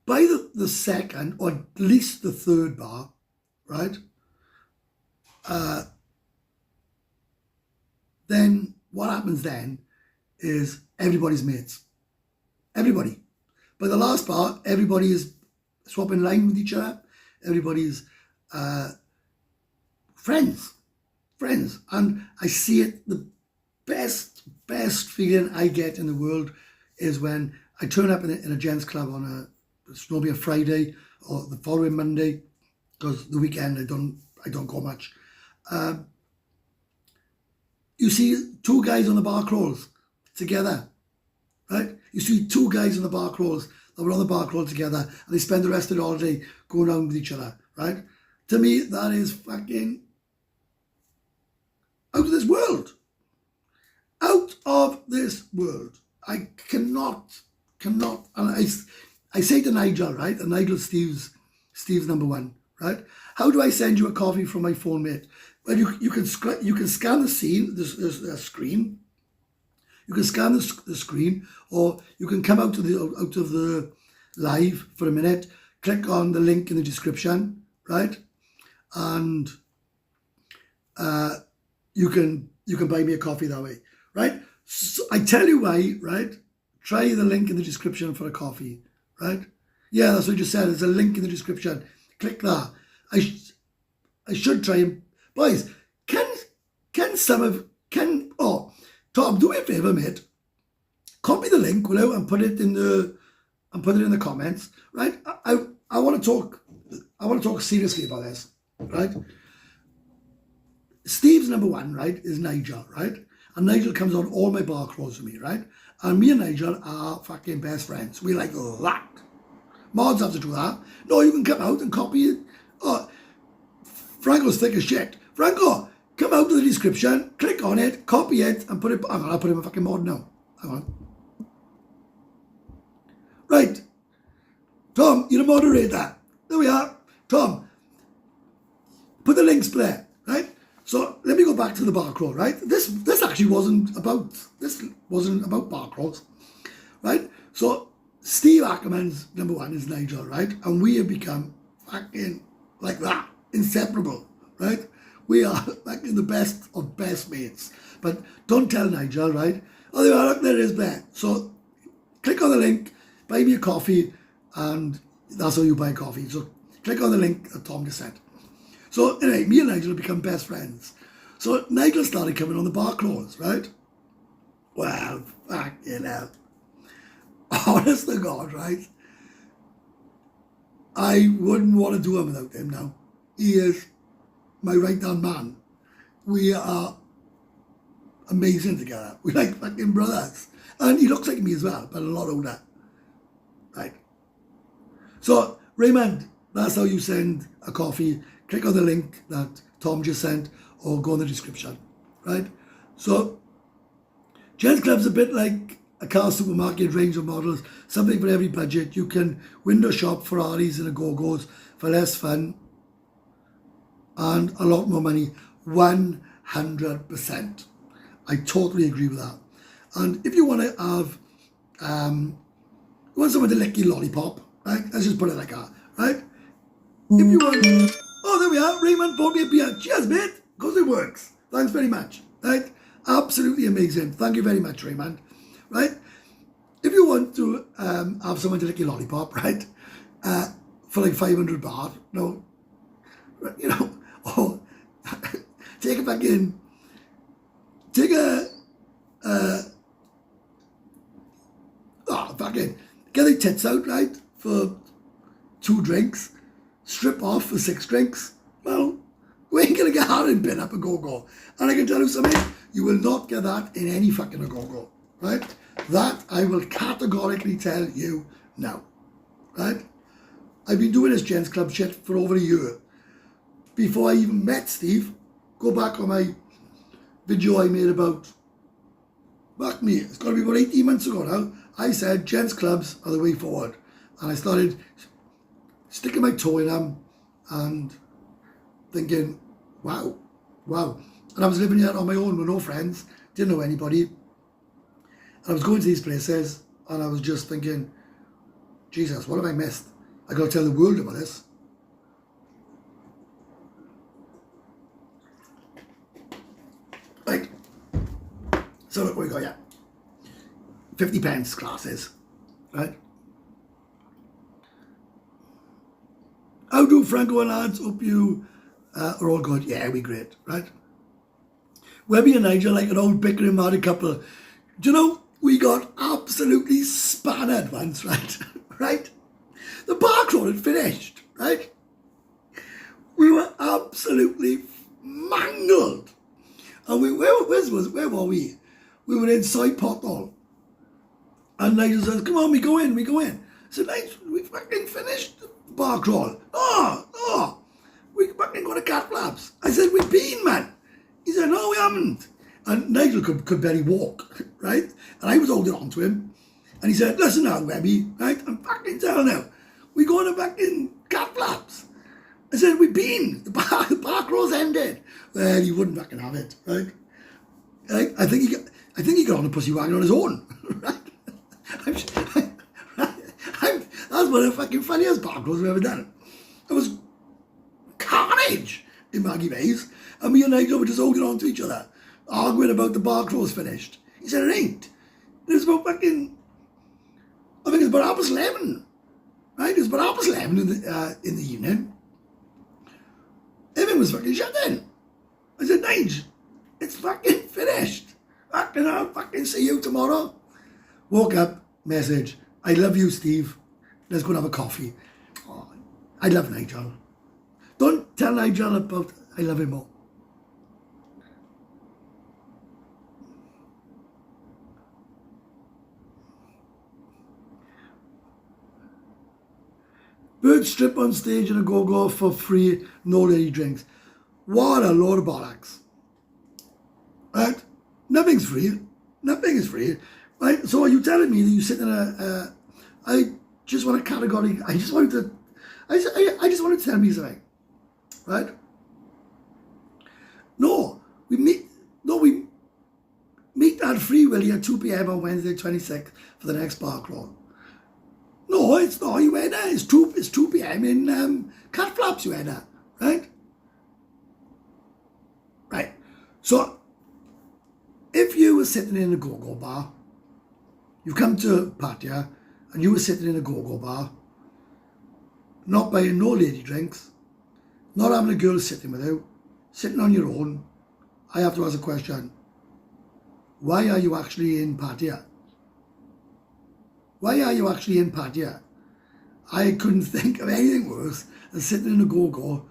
by the second, or at least the third bar, right, then what happens then is everybody's mates. Everybody. By the last bar, everybody is swapping line with each other. Everybody's friends. And I see it, the best feeling I get in the world is when I turn up in a gents club on it's normally a Friday or the following Monday, because the weekend I don't go much. You see two guys on the bar crawls together, right? You see two guys on the bar crawls that were on the bar crawl together, and they spend the rest of the holiday going around with each other, right? To me, that is fucking out of this world. Out of this world. I cannot, and I say to Nigel, right? And Nigel Steve's number one, right? How do I send you a coffee from my phone, mate? Well, you can scan the scene, the screen. You can scan the screen, or you can come out of the live for a minute, click on the link in the description, right? And you can buy me a coffee that way, right? So I tell you why, right? Try the link in the description for a coffee, right? Yeah, that's what you said. There's a link in the description. Click that. I should try and, boys, Tom, do me a favour, mate. Copy the link, will you, and put it in the comments, right? I want to talk seriously about this, right? Steve's number one, right, is Nigel, right? And Nigel comes on all my bar crawls with me, right? And me and Nigel are fucking best friends. We like that. Mods have to do that. No, you can come out and copy it. Oh, Franco's thick as shit. Franco, come out to the description, click on it, copy it, and put it. Hang on, I'll put it in my fucking mod now. Hang on. Right. Tom, you're the moderator. There we are. Tom, put the links there, right? So let me go back to the bar crawl, right? This actually wasn't about bar crawls, right? So Steve Ackerman's number one is Nigel, right? And we have become fucking like that, inseparable, right? We are fucking the best of best mates. But don't tell Nigel, right? Oh, look, there it is there. So click on the link, buy me a coffee, and that's how you buy coffee. So click on the link that Tom just sent. So anyway, me and Nigel have become best friends. So Nigel started coming on the bar crawls, right? Well, fucking hell. Honest to God, right? I wouldn't want to do him without him now. He is my right-hand man. We are amazing together. We're like fucking brothers. And he looks like me as well, but a lot older. Right? So, Raymond, that's how you send a coffee. Click on the link that Tom just sent, or go in the description, right? So, Gents Club's a bit like a car supermarket, range of models, something for every budget. You can window shop Ferraris and Go-Go's for less fun and a lot more money. 100%. I totally agree with that. And if you want to have, you want someone to lick your lollipop, right? Let's just put it like that, right? If you want, oh, there we are. Raymond bought me a beer. Cheers, mate. Because it works. Thanks very much, right? Absolutely amazing. Thank you very much, Raymond, right? If you want to have someone to lick your lollipop, right, for like 500 baht, no, you know, or take it back in, take fucking, get the tits out, right, for 2 drinks, strip off for 6 drinks. Well, we ain't gonna get hard and pin up a go-go. And I can tell you something, you will not get that in any fucking go-go, right? That I will categorically tell you now, right? I've been doing this Gents Club shit for over a year. Before I even met Steve, go back on my video I made about fuck me, it's got to be about 18 months ago now, I said gents clubs are the way forward. And I started sticking my toe in them and thinking, wow. And I was living here on my own with no friends, didn't know anybody. And I was going to these places and I was just thinking, Jesus, what have I missed? I got to tell the world about this. Right. So look what we got here. 50 pence classes, right? How do Franco and lads? Hope you are all good. Yeah, we great, right? Webby and Nigel like an old bickering married couple. Do you know, we got absolutely spannered once, right? Right? The park road had finished, right? We were absolutely mangled. And where were we? We were inside Potthall. And Nigel says, come on, we go in. I said, Nigel, we fucking finished the park road. No, we fucking got to Cat Flaps. I said, we've been, man. He said, no, we haven't. And Nigel could barely walk, right? And I was holding on to him. And he said, listen now, Webby, right? I'm fucking telling you, we going to fucking Cat Flaps. I said, we've been. The park road's ended. Well, he wouldn't fucking have it, right? I think he got on a pussy wagon on his own, right? That's one of the fucking funniest park roads I've ever done. It was carnage in Maggie Bays, and me and Nigel were just holding on to each other, arguing about the park road's finished. He said it ain't. It was about fucking, I think it was about 11, right? It was about 11 in the evening. Everything was fucking shut in. I said, Nigel, it's fucking finished. I'll fucking see you tomorrow. Woke up, message, I love you, Steve. Let's go and have a coffee. Oh, I love Nigel. Don't tell Nigel about I love him more. Bird strip on stage and a go-go for free, no lady drinks. What a load of bollocks. Right? Nothing's free. Nothing is free. Right? So are you telling me that you sit in I just want a category, I just want to tell me something. Right? We meet that free willy at 2 p.m. on Wednesday 26th for the next park road. No, it's not. You went there. It's 2 p.m. in Cat Flaps. You went there, right? Right. So, if you were sitting in a go-go bar, you come to Pattaya, and you were sitting in a go-go bar, not buying no lady drinks, not having a girl sitting with you, sitting on your own, I have to ask a question. Why are you actually in Pattaya? Why are you actually in Pattaya? I couldn't think of anything worse than sitting in a go-go,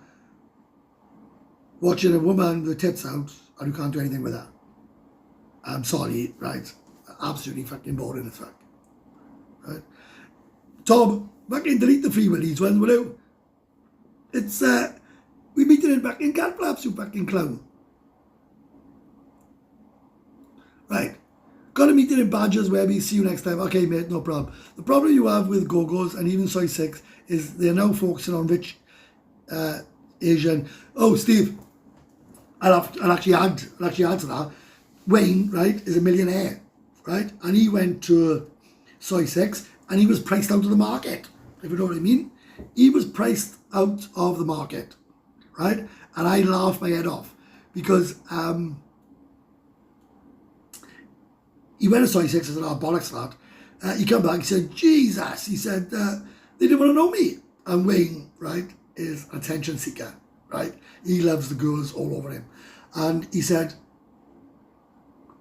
watching a woman with tits out, and you can't do anything with her. I'm sorry, right? Absolutely fucking boring as fuck. Right? Tom, fucking delete the free willies ones, will you? It's, we meeting in fucking Cat Flaps, you fucking clown. Right. Got a meeting in Badgers, Webby. See you next time. Okay, mate, no problem. The problem you have with Go-Go's and even Soy 6 is they're now focusing on rich Asian. Oh, Steve, I'll actually add to that. Wayne, right, is a millionaire, right? And he went to Soy 6 and he was priced out of the market, if you know what I mean. He was priced out of the market, right? And I laughed my head off because he went to Soy 6 and said, oh, bollocks for that. He came back, he said, Jesus, he said, they didn't want to know me. And Wayne, right, is an attention seeker, right? He loves the girls all over him. And he said,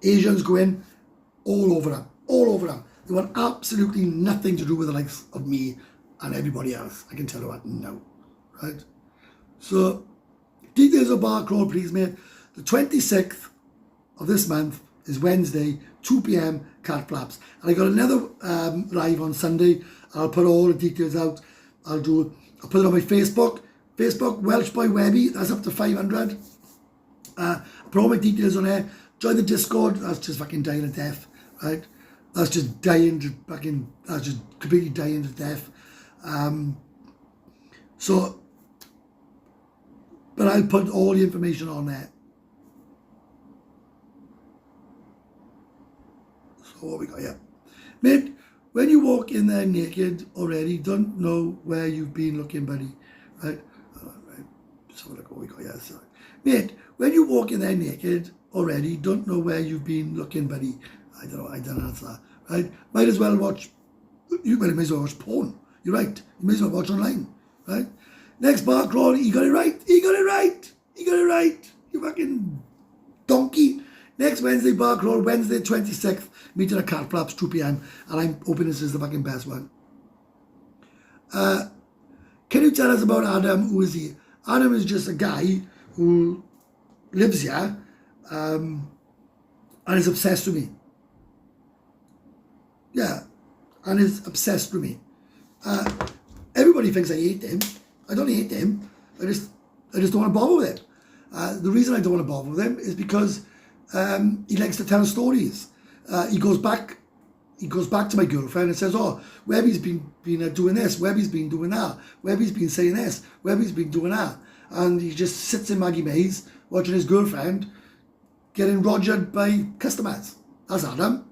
Asians go in all over them. They want absolutely nothing to do with the likes of me and everybody else. I can tell you that now, right? So, details of Bark Road, please, mate. The 26th of this month is Wednesday, 2 p.m, Cat Flaps. And I got another live on Sunday. I'll put all the details out. I'll put it on my Facebook, Welsh Boy Webby, that's up to 500. Put all my details on there. Join the Discord, that's just fucking dying to death. right? That's just dying to that's just completely dying to death. So, but I'll put all the information on there. So what we got here? Mate, when you walk in there naked already, don't know where you've been looking, buddy. Right? Right. So look what we got here. Sorry. Mate, when you walk in there naked already, don't know where you've been looking, buddy. I don't answer that. Right? Might as well watch, you might as well watch porn. You're right. You may as well watch online. Right? Next bar crawl, he got it right. He got it right. He got it right. You fucking donkey. Next Wednesday bar crawl, Wednesday 26th, meeting at Cat Flaps, 2 p.m. And I'm hoping this is the fucking best one. Can you tell us about Adam? Who is he? Adam is just a guy who lives here and is obsessed with me. Yeah, and is obsessed with me. Everybody thinks I hate him. I don't hate him. I just don't want to bother with him. The reason I don't want to bother with him is because he likes to tell stories. He goes back to my girlfriend and says, "Oh, Webby's been doing this. Webby's been doing that. Webby's been saying this. Webby's been doing that." And he just sits in Maggie Mays watching his girlfriend getting rogered by customers. That's Adam,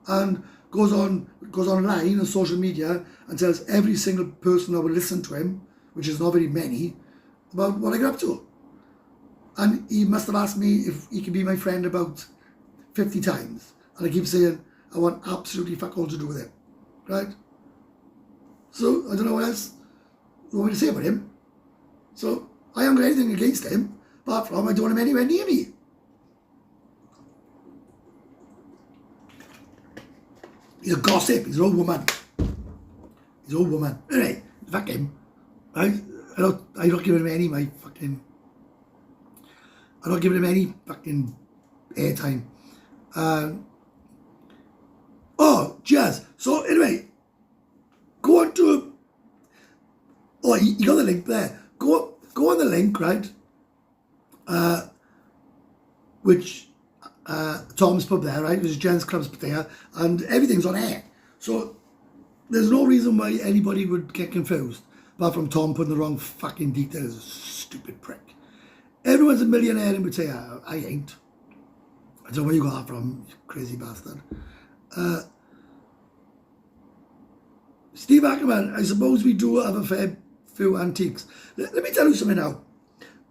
and goes online on social media and tells every single person that will listen to him, which is not very many, about what I get up to. And he must have asked me if he could be my friend about 50 times. And I keep saying, I want absolutely fuck all to do with him. Right? So, I don't know what else you want me to say about him. So, I haven't got anything against him, apart from I don't want him anywhere near me. He's a gossip. He's an old woman. He's an old woman. Anyway, fuck him. Right? I'm not giving him any my fucking... I'm not giving him any fucking airtime. Oh, cheers. So anyway, go on to... Oh, you got the link there. Go on the link, right? Which Tom's put there, right? Which is Gents Club's put there. And everything's on air. So there's no reason why anybody would get confused. Apart from Tom putting the wrong fucking details. Stupid prick. Everyone's a millionaire in Batea. I ain't. I don't know where you got that from, you crazy bastard. Steve Ackerman, I suppose we do have a fair few antiques. Let me tell you something now.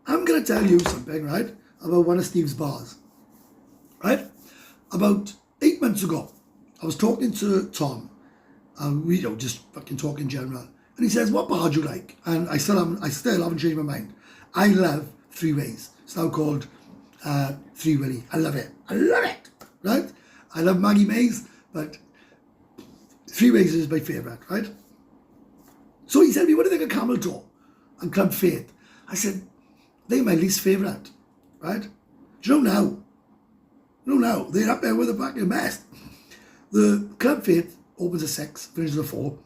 I'm going to tell you something, right, about one of Steve's bars. Right? About 8 months ago, I was talking to Tom, and we just fucking talk in general. And he says, "What bar do you like?" And I still haven't changed my mind. I love Three Ways. It's now called Three Willy. I love it. I love it. Right? I love Maggie Mays, but Three Ways is my favourite, right? So he said to me, "What do you think of Camel Toe and Club Faith?" I said, "They're my least favourite," right? Do you know now? No, they're up there with the fucking best. The Club Faith opens at 6, finishes at 4.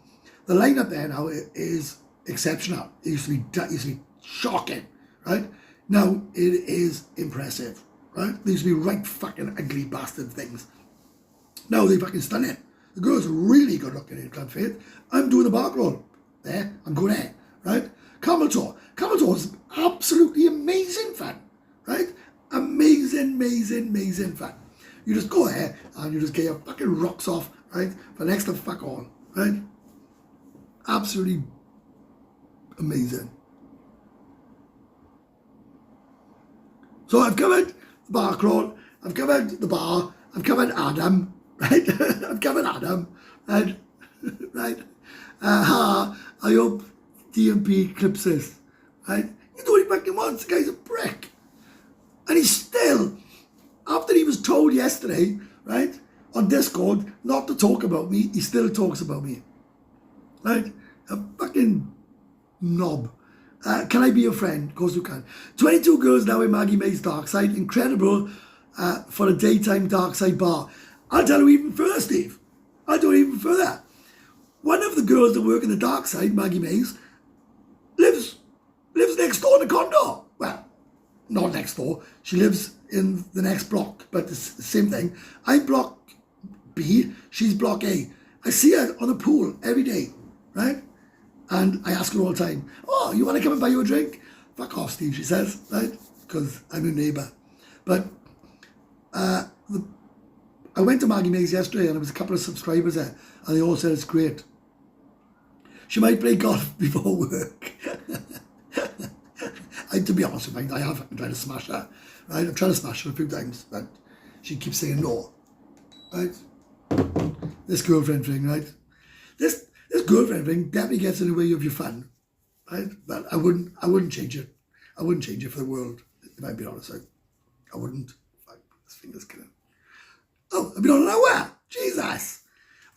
The lineup there now is exceptional. It used to be shocking, right? Now it is impressive, right? They used to be right fucking ugly bastard things. Now they're fucking stunning. The girls are really good looking in Club Faith. I'm doing the bar crawl there. I'm going there, right? Camel Toe is absolutely amazing fun, right? Amazing fun. You just go there and you just get your fucking rocks off, right? For next to fuck all, right? Absolutely amazing. So I've covered the bar crawl, I've covered the bar, I've covered Adam, right? I've covered Adam, right? Right? I hope DMP clips this, right? You know what he fucking wants, the guy's a prick. And he's still, after he was told yesterday, right, on Discord, not to talk about me, he still talks about me. Right? A fucking knob. Can I be your friend? Of course you can. 22 girls now in Maggie May's Dark Side. Incredible for a daytime Dark Side bar. I'll tell you even further, Steve. I'll do it even further. One of the girls that work in the Dark Side, Maggie May's, lives next door in a condo. Well, not next door. She lives in the next block, but it's the same thing. I'm block B, she's block A. I see her on the pool every day, right? And I ask her all the time, oh, you want to come and buy you a drink? Fuck off, Steve, she says, right? Because I'm your neighbour. But I went to Maggie Mays yesterday and there was a couple of subscribers there and they all said it's great. She might play golf before work. To be honest with you, I have tried to smash her, right? I've tried to smash her a few times, but she keeps saying no, right? This girlfriend thing, right? This girlfriend thing definitely gets in the way of your fun, right? But I wouldn't change it. I wouldn't change it for the world, if I'd be honest. I wouldn't. Fuck, this finger's killing. Oh, I've been on an hour. Jesus.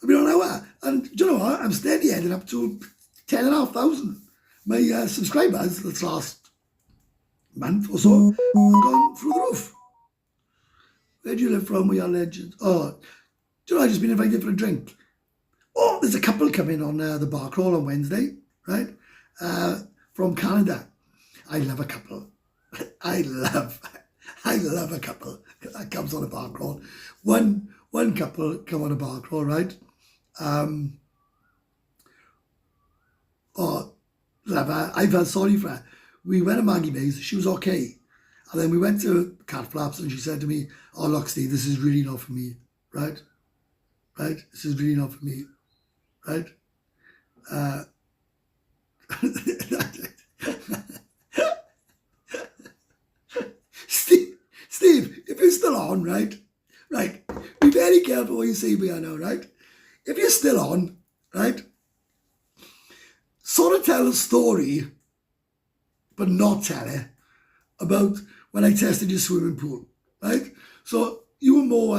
I've been on an hour. And do you know what? I'm steady heading up to 10,500. My subscribers this last month or so have gone through the roof. Where do you live from? We are legends. Oh, do you know, I've just been invited for a drink. Oh, there's a couple coming on the bar crawl on Wednesday, right? From Canada. I love a couple. I love a couple that comes on a bar crawl. One couple come on a bar crawl, right? Oh, love her. I felt sorry for her. We went to Maggie Mays. She was okay. And then we went to Cat Flaps and she said to me, oh, look, Steve, this is really not for me, right? Right? This is really not for me, right? Steve, if you're still on, right? Right, be very careful what you say behind now, right? If you're still on, right? Sort of tell a story, but not tell it, about when I tested your swimming pool, right? So you were more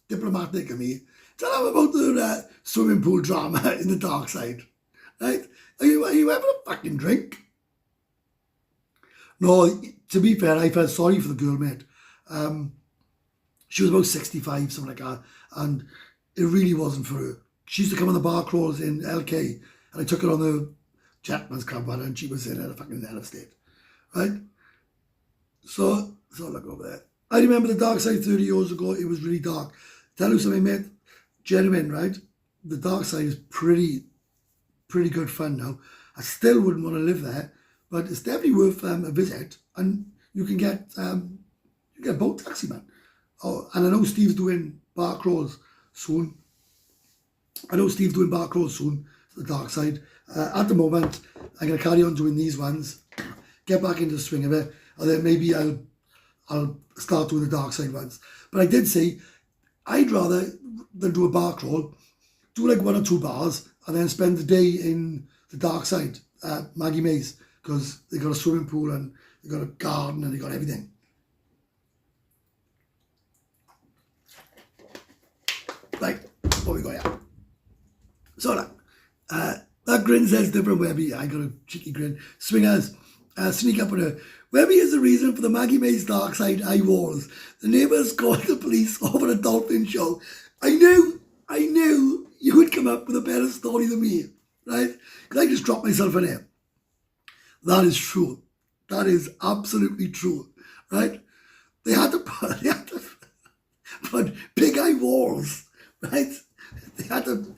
diplomatic than me. Tell them about the swimming pool drama in the dark side, right? Are you having a fucking drink? No, to be fair, I felt sorry for the girl, mate. She was about 65, something like that, and it really wasn't for her. She used to come on the bar crawls in LK, and I took her on the Jackman's Club one, and she was in a fucking hell of a state, right? So look over there. I remember the dark side 30 years ago. It was really dark. Tell you something, mate. Genuine, right? The dark side is pretty good fun now. I still wouldn't want to live there, but it's definitely worth a visit. And you can get a boat taxi, man. Oh, and I know Steve's doing bar crawls soon. The dark side. At the moment, I'm going to carry on doing these ones, get back into the swing of it, and then maybe I'll start doing the dark side ones. But I did say I'd rather than do a bar crawl, do like 1 or 2 bars, and then spend the day in the dark side at Maggie Mays, because they got a swimming pool and they got a garden and they got everything. Right, what we got here? So look, that grin says different Webby. I got a cheeky grin. Swingers, sneak up on her. Webby is the reason for the Maggie Mays dark side eye wars. The neighbours called the police over a dolphin show. I knew you would come up with a better story than me, right? Because I just dropped myself in here. That is true. That is absolutely true, right? They had to put big eye walls, right? They had to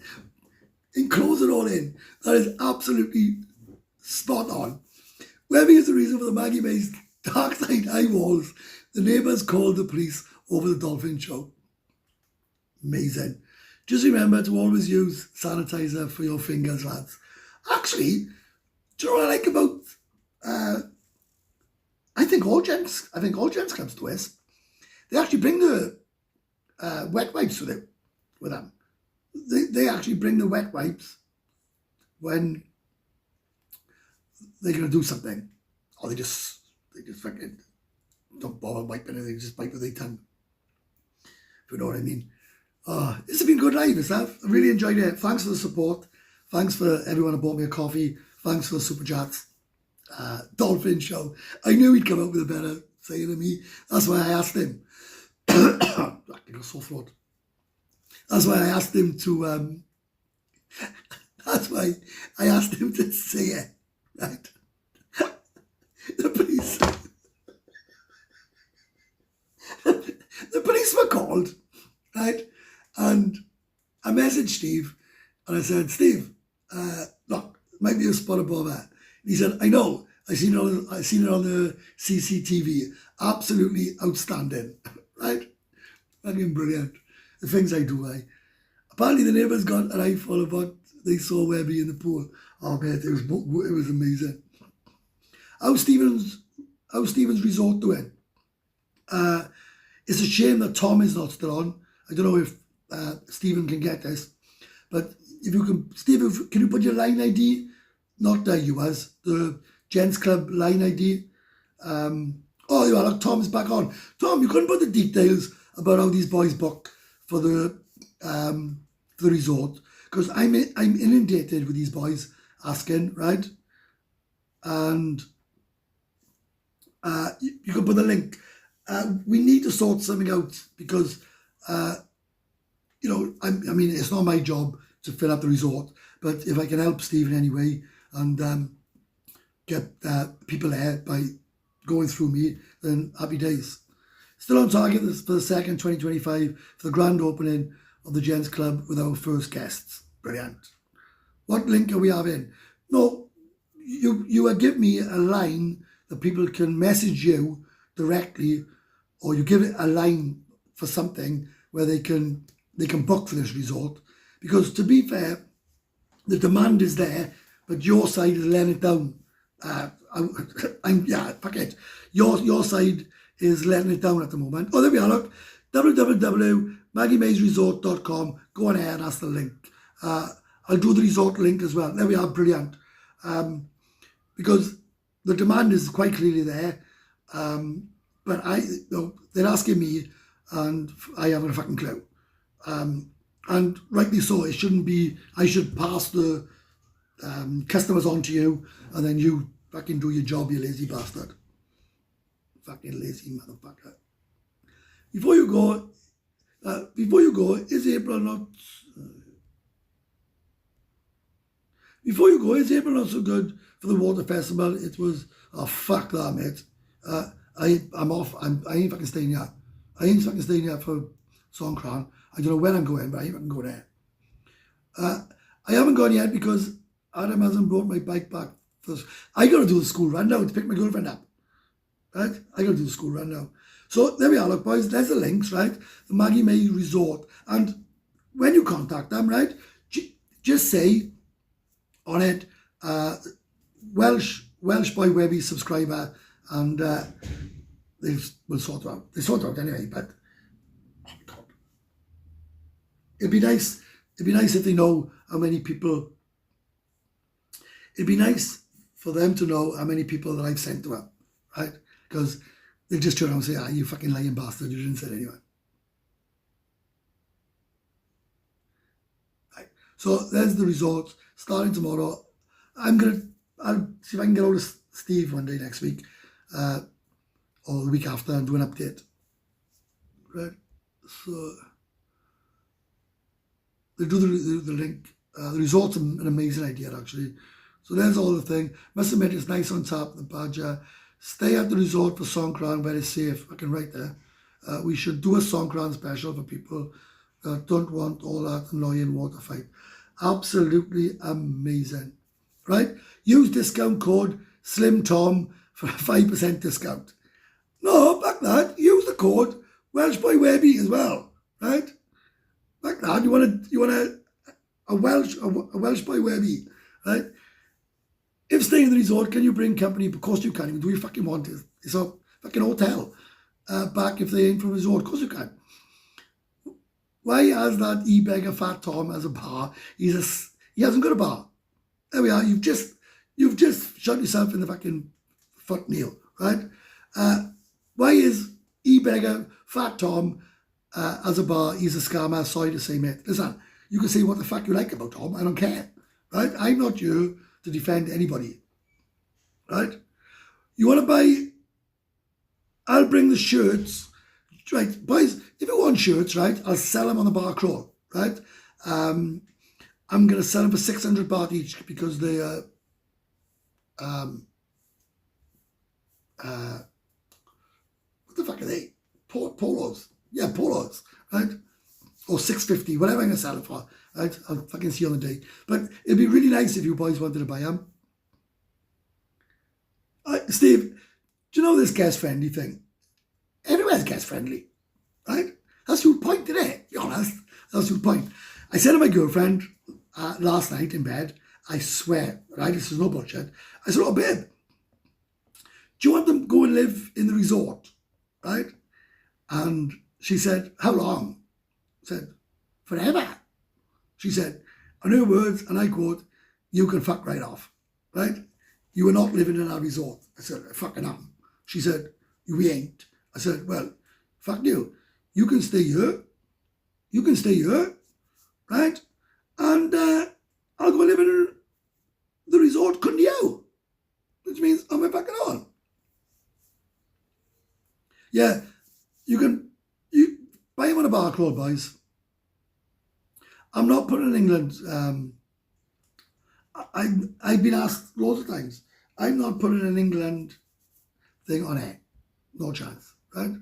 enclose it all in. That is absolutely spot on. Webby is the reason for the Maggie Mays dark side eye walls. The neighbours called the police over the dolphin show. Amazing. Just remember to always use sanitizer for your fingers, lads. Actually, do you know what I like about? I think all gents clubs do this. They actually bring the wet wipes with them. They actually bring the wet wipes when they're gonna do something, or they just fucking don't bother wiping it. They just wipe with their tongue. If you know what I mean. This has been good live, itself. I really enjoyed it. Thanks for the support. Thanks for everyone who bought me a coffee. Thanks for the super chats. Dolphin show. I knew he'd come up with a better saying than me. That's why I asked him. I got a sore throat. That's why I asked him to. That's why I asked him to say it. Right. The police. The police were called, right? And I messaged Steve and I said, Steve, look, might be a spot above that. And he said, I know, I seen it on the CCTV. Absolutely outstanding, right? Fucking brilliant. The things I do, Apparently the neighbours got an eyeful of what they saw Webby in the pool. Oh mate, it was amazing. How's Stephen's resort doing? It's a shame that Tom is not still on. I don't know if Stephen can get this, but if you can, Stephen, can you put your line ID? Not yours, the Gents Club line ID. Oh, you are, look, Tom's back on. Tom, you couldn't put the details about how these boys book for the resort, because I'm inundated with these boys asking, right? And you can put the link. We need to sort something out because, you know, I mean, it's not my job to fill up the resort, but if I can help Steve in any way and get people there by going through me, then happy days. Still on target for the second 2025 for the grand opening of the Gents Club with our first guests. Brilliant. What link are we having? No, you will give me a line that people can message you directly, or you give it a line for something where they can book for this resort. Because to be fair, the demand is there, but your side is letting it down. Fuck it. Your side is letting it down at the moment. Oh, there we are, look. www.maggiemaysresort.com. Go on ahead and ask the link. I'll do the resort link as well. There we are, brilliant. Because the demand is quite clearly there. But they're asking me and I haven't a fucking clue. And rightly so, it shouldn't be, I should pass the customers on to you and then you fucking do your job, you lazy bastard. Fucking lazy motherfucker. Before you go, is April not... Before you go, is April not so good for the water festival? It was, oh fuck that, mate. I'm off. I ain't fucking staying here. I ain't fucking staying here for Songkran. I don't know when I'm going, but I ain't fucking going there. I haven't gone yet because Adam hasn't brought my bike back. I got to do the school run now to pick my girlfriend up. Right? I got to do the school run now. So there we are, look, boys. There's the links, right? The Maggie May Resort. And when you contact them, right, just say on it, Welsh Boy Webby subscriber, and they will sort it out. They sort it out anyway, but oh God. It'd be nice if they know how many people. It'd be nice for them to know how many people that I've sent to them, right? Because they'll just turn around and say, "Ah, you fucking lying bastard, you didn't say it anyway." Right. So there's the results starting tomorrow. I'll see if I can get hold of Steve one day next week, or the week after, and do an update. Right. So they do the link. The resort's an amazing idea, actually. So there's all the thing. Must admit, it's nice on top of the Badger. Stay at the resort for Songkran, very safe. I can write there. We should do a Songkran special for people that don't want all that annoying water fight. Absolutely amazing. Right? Use discount code SLIMTOM for a 5% discount. No, back that. Use the code Welsh Boy Webby as well. Right? Back that. You want a Welsh Boy Webby. Right? If staying in the resort, can you bring company? Of course you can. You can do what you fucking want. It's a fucking hotel. Back if they ain't from a resort. Of course you can. Why has that e-beggar Fat Tom as a bar? He hasn't got a bar. There we are. You've just shot yourself in the fucking foot, Neil. Right? Why is e-beggar Fat Tom as a bar? He's a scammer. Sorry to say, mate. Listen, you can say what the fuck you like about Tom. I don't care. Right? I'm not you to defend anybody. Right? You want to buy? I'll bring the shirts. Right, boys, if you want shirts, right, I'll sell them on the bar crawl, right? I'm going to sell them for 600 baht each because they are, what the fuck are they? Polos. Yeah, polos, right? or $6.50, whatever I'm going to sell it for. Right? I'll fucking see you on the day. But it'd be really nice if you boys wanted to buy them. Steve, do you know this guest friendly thing? Everywhere's guest friendly, right? That's your point today, be honest. That's your point. I said to my girlfriend last night in bed, I swear, right, this is no bullshit. I said, oh, babe, do you want them to go and live in the resort, right? And she said, how long? I said, forever. She said, in her words, and I quote, you can fuck right off, right? You are not living in our resort. I said, I fucking am. She said, we ain't. I said, well, fuck you. You can stay here. You can stay here, right? And I'll go live in the resort, couldn't you? Which means I'm fucking on. Yeah, you buy him on a bar crawl, boys. I'm not putting in England. I've been asked loads of times. I'm not putting an England thing on air. No chance, right?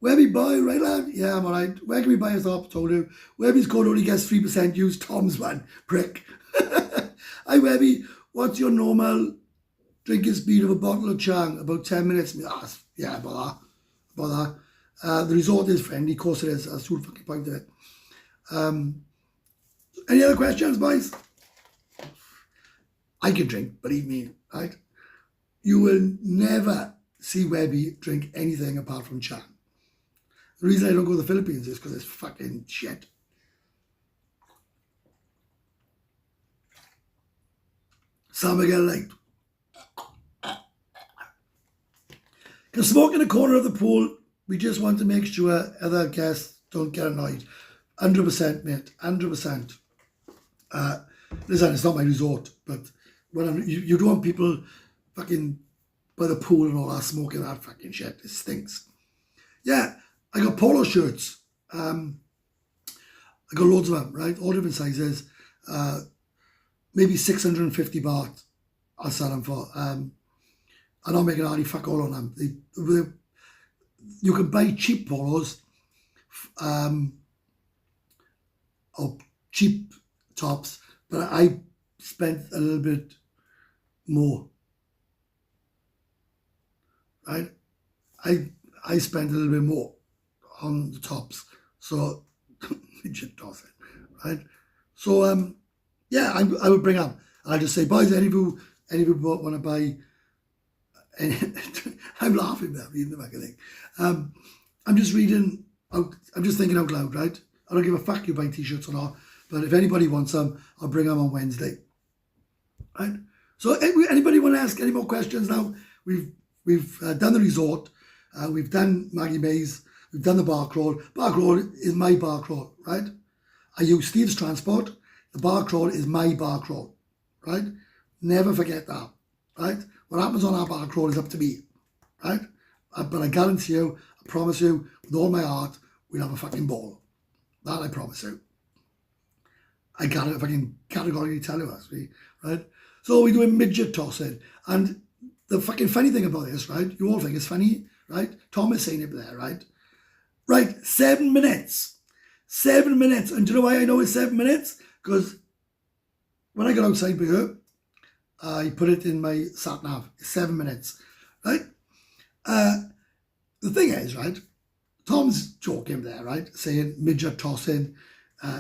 Where we buy, right, lad? Yeah, I'm all right. Where can we buy us up? Told you. Webby's code only gets 3%. Use Tom's one, prick. Hi, Webby. What's your normal drinking speed of a bottle of Chang? About 10 minutes. Yeah, about that. The resort is friendly. Of course it is. That's the whole fucking point of it. Any other questions, boys? I can drink, believe me, right? You will never see Webby drink anything apart from Chang. The reason I don't go to the Philippines is because it's fucking shit. San Miguel Light. Can smoke in the corner of the pool. We just want to make sure other guests don't get annoyed. 100%, mate. 100%. Listen, it's not my resort, but when you don't want people fucking by the pool and all that smoking that fucking shit. It stinks. Yeah, I got polo shirts. I got loads of them, right? All different sizes. Maybe 650 baht I'll sell them for. I'm not making any fuck all on them. You can buy cheap polos or cheap tops, but I spent a little bit more, right? I spent a little bit more on the tops, so midget toss it, right? So yeah, I would bring up. I'll just say, boys, any of you want to buy? I'm laughing there reading the back of thing. I'm just reading out. I'm just thinking out loud, right? I don't give a fuck you buy t-shirts or not, but if anybody wants them, I'll bring them on Wednesday, right? So anybody want to ask any more questions now? We've done the resort, we've done Maggie Mays, we've done the bar crawl. Bar crawl is my bar crawl, right? I use Steve's transport. The bar crawl is my bar crawl, right? Never forget that, right? What happens on our bar crawl is up to me, right? But I guarantee you, I promise you, with all my heart, we'll have a fucking ball. That I promise you. I can't fucking categorically tell you actually, right? So we're doing midget tossing. And the fucking funny thing about this, right? You all think it's funny, right? Tom is saying it there, right? Right, 7 minutes. 7 minutes. And do you know why I know it's 7 minutes? Because when I got outside with her, I put it in my sat nav. 7 minutes, right? The thing is, right? Tom's joking there, right? Saying midget tossing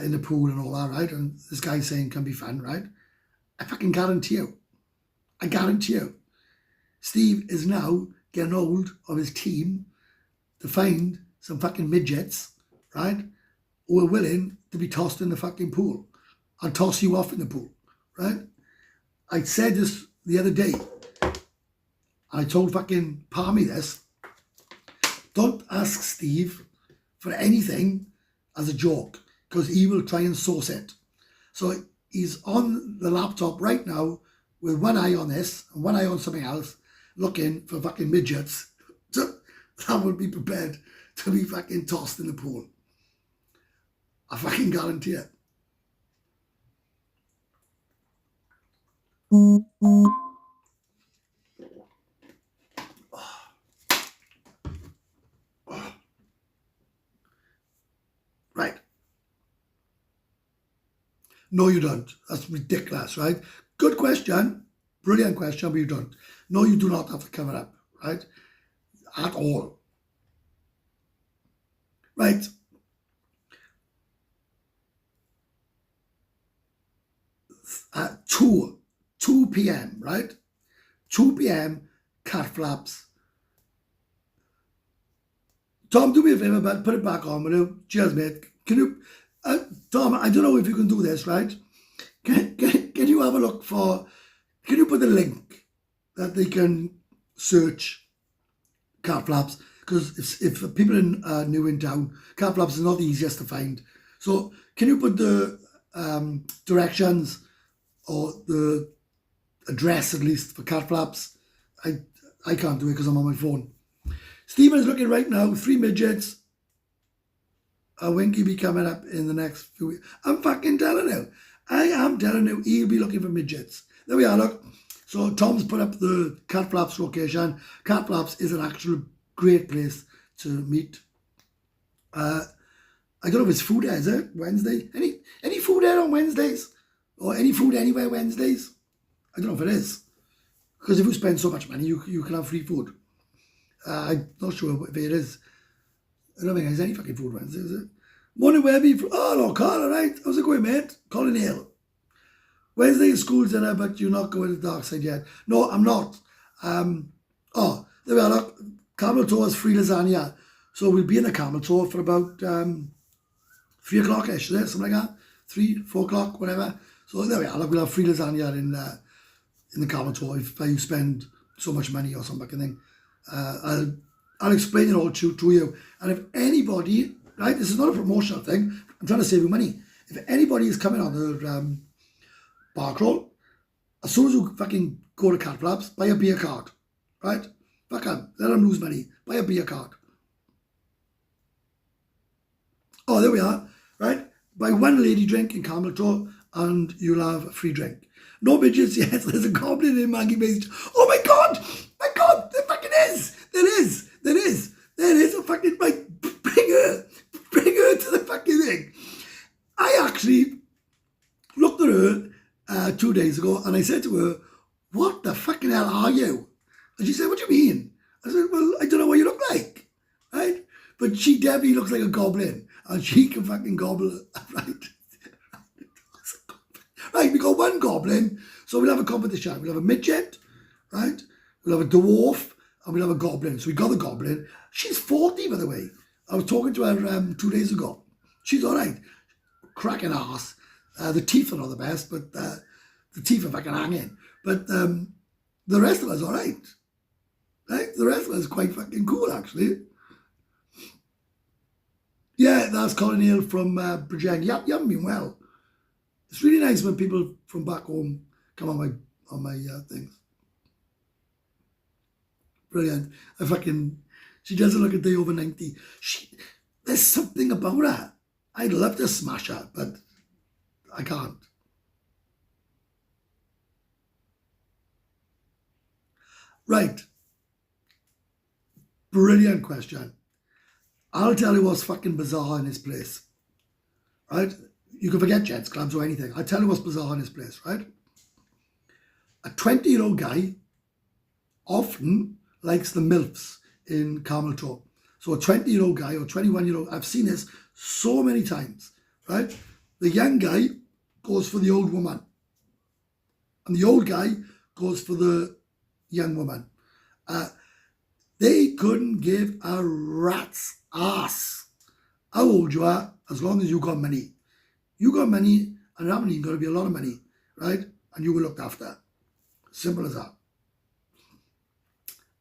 in the pool and all that, right? And this guy's saying can be fun, right? I fucking guarantee you. I guarantee you. Steve is now getting hold of his team to find some fucking midgets, right? Who are willing to be tossed in the fucking pool. I'll toss you off in the pool, right? I said this the other day. I told fucking Palmy this. Don't ask Steve for anything as a joke, because he will try and source it. So he's on the laptop right now with one eye on this and one eye on something else, looking for fucking midgets. So that would be prepared to be fucking tossed in the pool. I fucking guarantee it. No, you don't. That's ridiculous, right? Good question. Brilliant question, but you don't. No, you do not have to cover up, right? At all. Right. 2 p.m., right? 2 p.m, cat flaps. Tom, do me a favour, but put it back on, will you? Cheers, mate. Can you, Tom, I don't know if you can do this, right? Can you have a look for, can you put the link that they can search cat flaps? Because if people in new in town, cat flaps is not the easiest to find. So can you put the directions or the address at least for cat flaps? I can't do it because I'm on my phone. Stephen is looking right now, 3 midgets. A Winky be coming up in the next few weeks. I'm fucking telling you. I am telling you, he'll be looking for midgets. There we are, look. So Tom's put up the cat flaps location. Cat flaps is an actual great place to meet. I don't know if it's food there, is it? Wednesday? Any food there on Wednesdays? Or any food anywhere Wednesdays? I don't know if it is. Because if you spend so much money, you can have free food. I'm not sure if it is. I don't think there's any fucking food Wednesday, is it? Morning, Webby. Oh, no, Carl, all right. How's it going, mate? Colin Hill. Wednesday is school dinner, but you're not going to the dark side yet. No, I'm not. Oh, there we are. Look. Camel Toe has free lasagna. So we'll be in the Camel Toe for about 3 o'clock-ish, is it? Something like that. 3, 4 o'clock, whatever. So there we are. Look, we'll have free lasagna in the Camel Toe if you spend so much money or some fucking thing. I'll explain it all to you. And if anybody, right, this is not a promotional thing. I'm trying to save you money. If anybody is coming on the bar crawl, as soon as you fucking go to cat flaps, buy a beer card, right? Fuck them. Let them lose money. Buy a beer card. Oh, there we are, right? Buy 1 lady drink in Camel Toe and you'll have a free drink. No midgets, yes, there's a goblin in Maggie Mays. Oh my God! My God, there fucking is! There is a fucking, like, bring her to the fucking thing. I actually looked at her 2 days ago and I said to her, what the fucking hell are you? And she said, what do you mean? I said, well, I don't know what you look like, right? But she definitely looks like a goblin and she can fucking gobble, right? Right, we got 1 goblin, so we'll have a competition. We'll have a midget, right? We'll have a dwarf, and we'll have a goblin. So we got the goblin. She's 40, by the way. I was talking to her 2 days ago. She's all right. Cracking ass. The teeth are not the best, but the teeth are fucking hanging. But the rest of us all right. Right? The rest of us quite fucking cool, actually. Yeah, that's Colin Hill from Bridgend. You haven't been well. It's really nice when people from back home come on my things. Brilliant. She doesn't look a day over 90. There's something about her. I'd love to smash her, but I can't. Right. Brilliant question. I'll tell you what's fucking bizarre in this place. Right? You can forget Gents clubs or anything. I'll tell you what's bizarre in this place, right? A 20-year-old guy often likes the MILFs in Camel Toe. So a 20-year-old guy or 21-year-old, I've seen this so many times, right? The young guy goes for the old woman. And the old guy goes for the young woman. They couldn't give a rat's ass how old you are as long as you got money. You got money, and it haven't even got to be a lot of money, right? And you were looked after. Simple as that.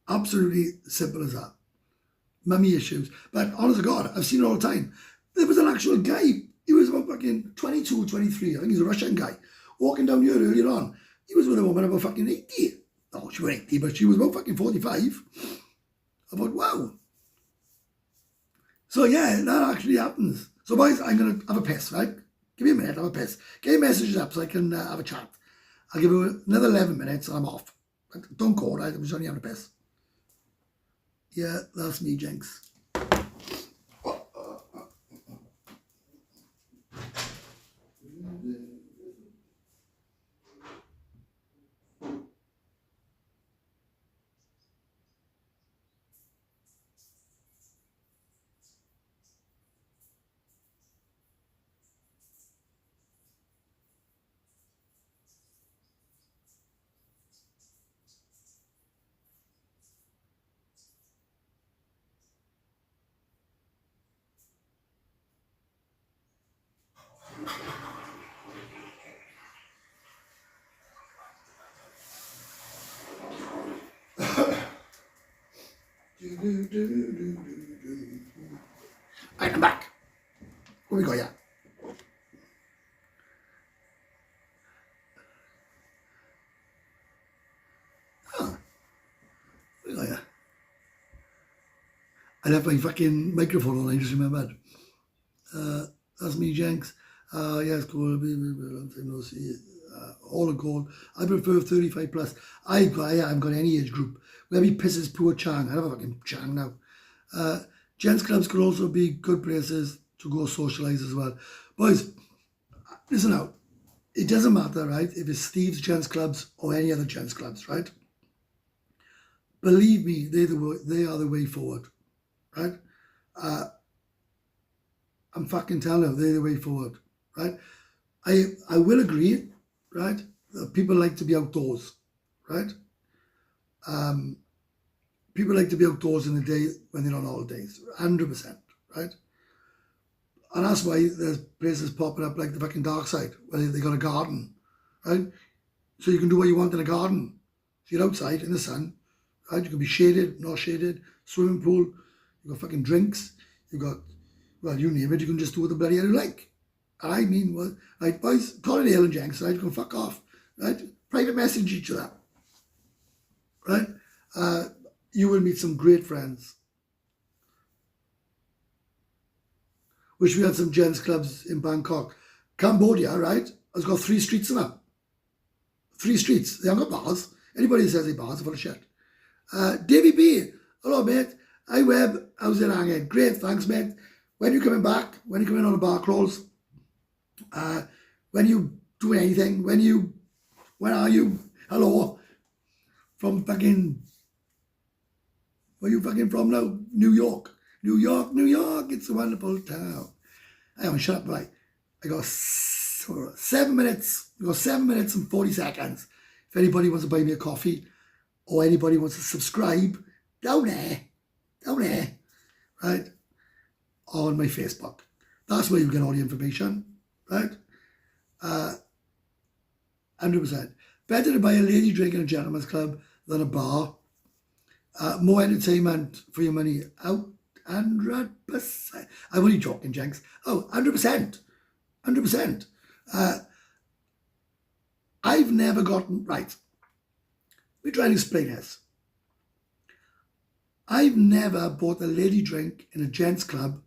Absolutely simple as that. Mummy issues. But honest to God, I've seen it all the time. There was an actual guy, he was about fucking 22, 23, I think he's a Russian guy, walking down here earlier on. He was with a woman about fucking 80. Oh, she was 80, but she was about fucking 45. I thought, wow. So yeah, that actually happens. So boys, I'm going to have a piss, right? Give me a minute, have a piss. Get your messages up so I can have a chat. I'll give you another 11 minutes and I'm off. Don't call, right? I'm just only having a piss. Yeah, that's me, Jenks. Right, I'm back. What we got here? What we got here? I left my fucking microphone on, I just remembered. That's me, Jenks. Yes, cool. Long time no see. All in gold. I prefer 35 plus. I haven't got any age group. Where he pisses poor Chang. I have a fucking Chang now. Gents clubs could also be good places to go socialise as well. Boys, listen out. It doesn't matter, right, if it's Steve's Gents clubs or any other Gents clubs, right? Believe me, they are the way forward, right? I'm fucking telling you, they're the way forward, right? I will agree, right, that people like to be outdoors, right? People like to be outdoors in the day when they're on holidays, 100%, right? And that's why there's places popping up like the fucking dark side, where they got a garden, right? So you can do what you want in a garden. So you're outside in the sun, right? You can be shaded, not shaded, swimming pool, you've got fucking drinks, you've got, well, you name it, you can just do what the bloody hell you like. And I mean, well, right, boys, Colin Hale and Jenks, right, you can fuck off, right? Private message each other, right? You will meet some great friends. Wish we had some gents clubs in Bangkok. Cambodia, right, has got 3 streets in it. 3 streets. They haven't got bars. Anybody who says they bars are full of shit. Davey B, hello mate. Hi Webb, how's it hanging? Great, thanks mate. When are you coming back? When are you coming on the bar crawls? When are you doing anything? When are you? Hello. From fucking, where are you fucking from now? New York. New York, it's a wonderful town. Hang on, shut up, right. I got 7 minutes. We got 7 minutes and 40 seconds. If anybody wants to buy me a coffee or anybody wants to subscribe, down there, right, on my Facebook. That's where you get all the information, right? 100%. Better to buy a lady drink in a gentleman's club than a bar. More entertainment for your money. Out 100%. I'm only joking, Jenks. Oh, 100%. 100%. I've never gotten, right, let me try and explain this. I've never bought a lady drink in a gents club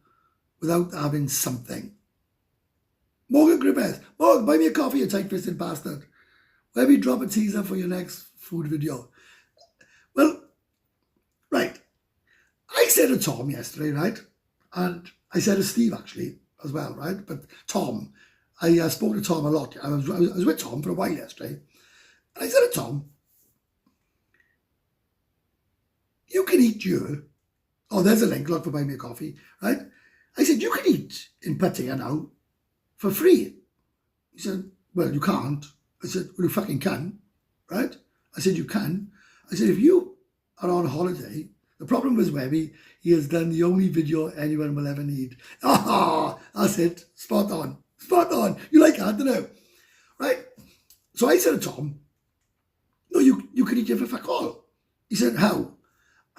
without having something. Morgan Griffiths, Morgan, buy me a coffee, you tight-fisted bastard. Where we drop a teaser for your next food video. Well, right. I said to Tom yesterday, right? And I said to Steve actually as well, right? But Tom, I spoke to Tom a lot. I was with Tom for a while yesterday. And I said to Tom, you can eat you. Oh, there's a link, lot for buying me a coffee, right? I said, you can eat in Pattaya now for free. He said, well, you can't. I said, well, you fucking can, right? I said, you can. I said, if you are on holiday, the problem with Webby, he has done the only video anyone will ever need. Ah, that's it. Spot on. Spot on. You like that, don't you? Right? So I said to Tom, no, you can eat it for fuck all. He said, how?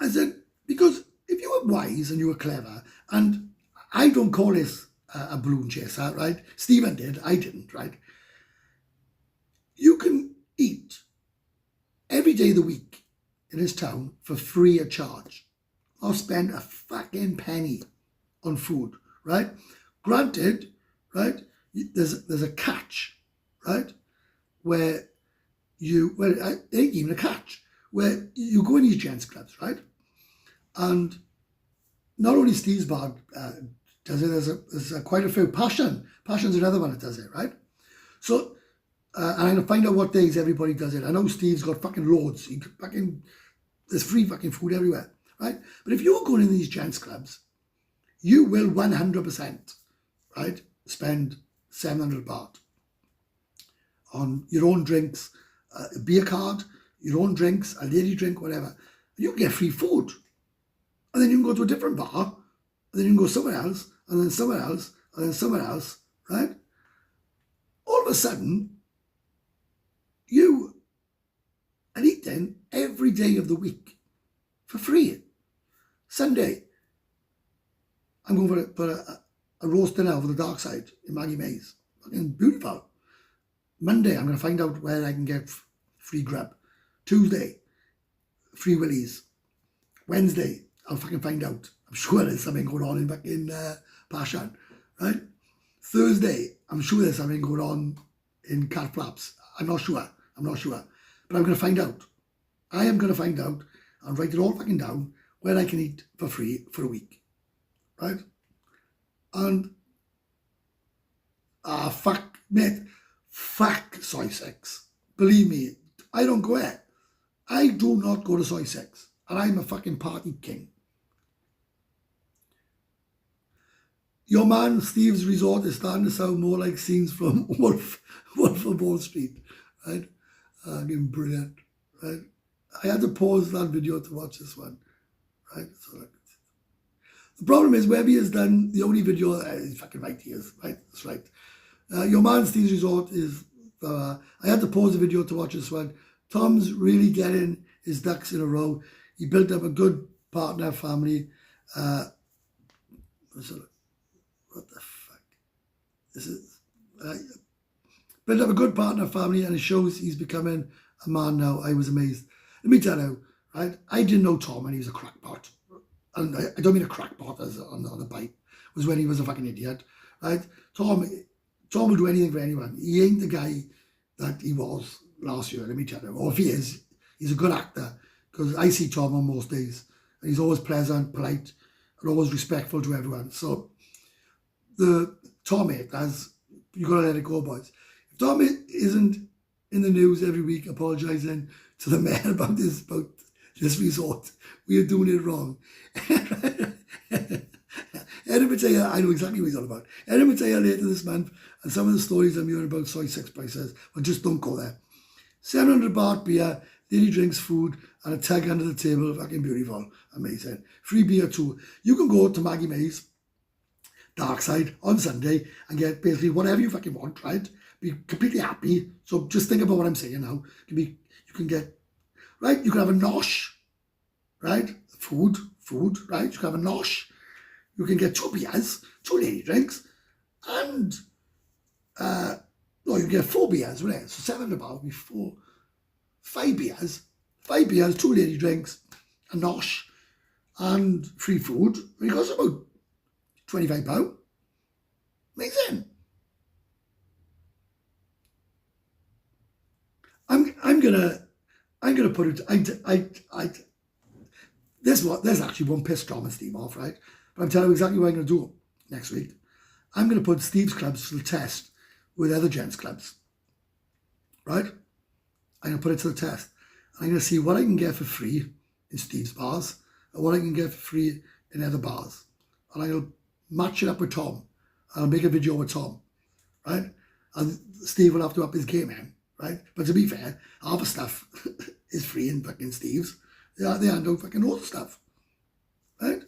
I said, because if you were wise and you were clever, and I don't call this a balloon chaser, right? Stephen did, I didn't, right? You can eat every day of the week in this town for free of charge. I'll spend a fucking penny on food, right? Granted, right, there's a catch, right, where you, well, it ain't even a catch, where you go in these gents clubs, right, and not only Steve's bar does it, there's quite a few. Passion's another one that does it, right? So, and I'm gonna find out what days everybody does it. I know Steve's got fucking loads. There's free fucking food everywhere, right? But if you're going in these gents clubs, you will 100%, right, spend 700 baht on your own drinks, a beer card, your own drinks, a lady drink, whatever. You can get free food. And then you can go to a different bar, and then you can go somewhere else, and then somewhere else, and then somewhere else, right? All of a sudden, you are eating every day of the week for free. Sunday, I'm going for a roast dinner over the dark side in Maggie Mae's. Fucking beautiful. Monday, I'm going to find out where I can get free grub. Tuesday, free willies. Wednesday, I'll fucking find out. I'm sure there's something going on in Pashan, right? Thursday, I'm sure there's something going on in Cat Flaps. I'm not sure. But I'm going to find out. I am going to find out and write it all fucking down where I can eat for free for a week, right? And, fuck, mate, fuck Soy 6. Believe me, I don't go there. I do not go to Soy 6. And I'm a fucking party king. Your man Steve's resort is starting to sound more like scenes from Wolf of Wall Street, right? Brilliant, right? I had to pause that video to watch this one, right? So the problem is, wherever he has done the only video, he's fucking right, he is, right? That's right. Your man Steve's resort is, I had to pause the video to watch this one. Tom's really getting his ducks in a row. He built up a good partner family. What the fuck? This is built up a good partner family, and it shows he's becoming a man now. I was amazed. Let me tell you, right? I didn't know Tom when he was a crackpot, and I don't mean a crackpot as on the bike. It was when he was a fucking idiot, right? Tom will do anything for anyone. He ain't the guy that he was last year. Let me tell you. Or if he is, he's a good actor, because I see Tom on most days, and he's always pleasant, polite, and always respectful to everyone. So the Tom haters, you got to let it go, boys. If Tom isn't in the news every week apologising to the mayor about this resort, we are doing it wrong. Erin Mattea, I know exactly what he's on about. Erin Mattea later this month, and some of the stories I'm hearing about Soy 6 prices, well, just don't go there. 700 baht beer, lady drinks food, and a tag under the table, fucking beautiful, amazing. Free beer too. You can go to Maggie Mae's dark side on Sunday and get basically whatever you fucking want, right? Be completely happy. So just think about what I'm saying now. You can get, right? You can have a nosh, right? Food, right? You can have a nosh. You can get 2 beers, 2 lady drinks, and you can get 4 beers, right? So 700 baht would be 5 beers, 2 lady drinks, a nosh, and free food. And it costs about £25. Amazing. I'm gonna put it. This actually won't piss Tom and Steve off, right? But I'm telling you exactly what I'm gonna do next week. I'm gonna put Steve's clubs to the test with other gents clubs, right? I'm gonna put it to the test. I'm gonna see what I can get for free in Steve's bars and what I can get for free in other bars, and I'll match it up with Tom. I'll make a video with Tom, right? And Steve will have to up his game, man, right? But to be fair, half the stuff is free in fucking Steve's. They hand out fucking all the stuff, right?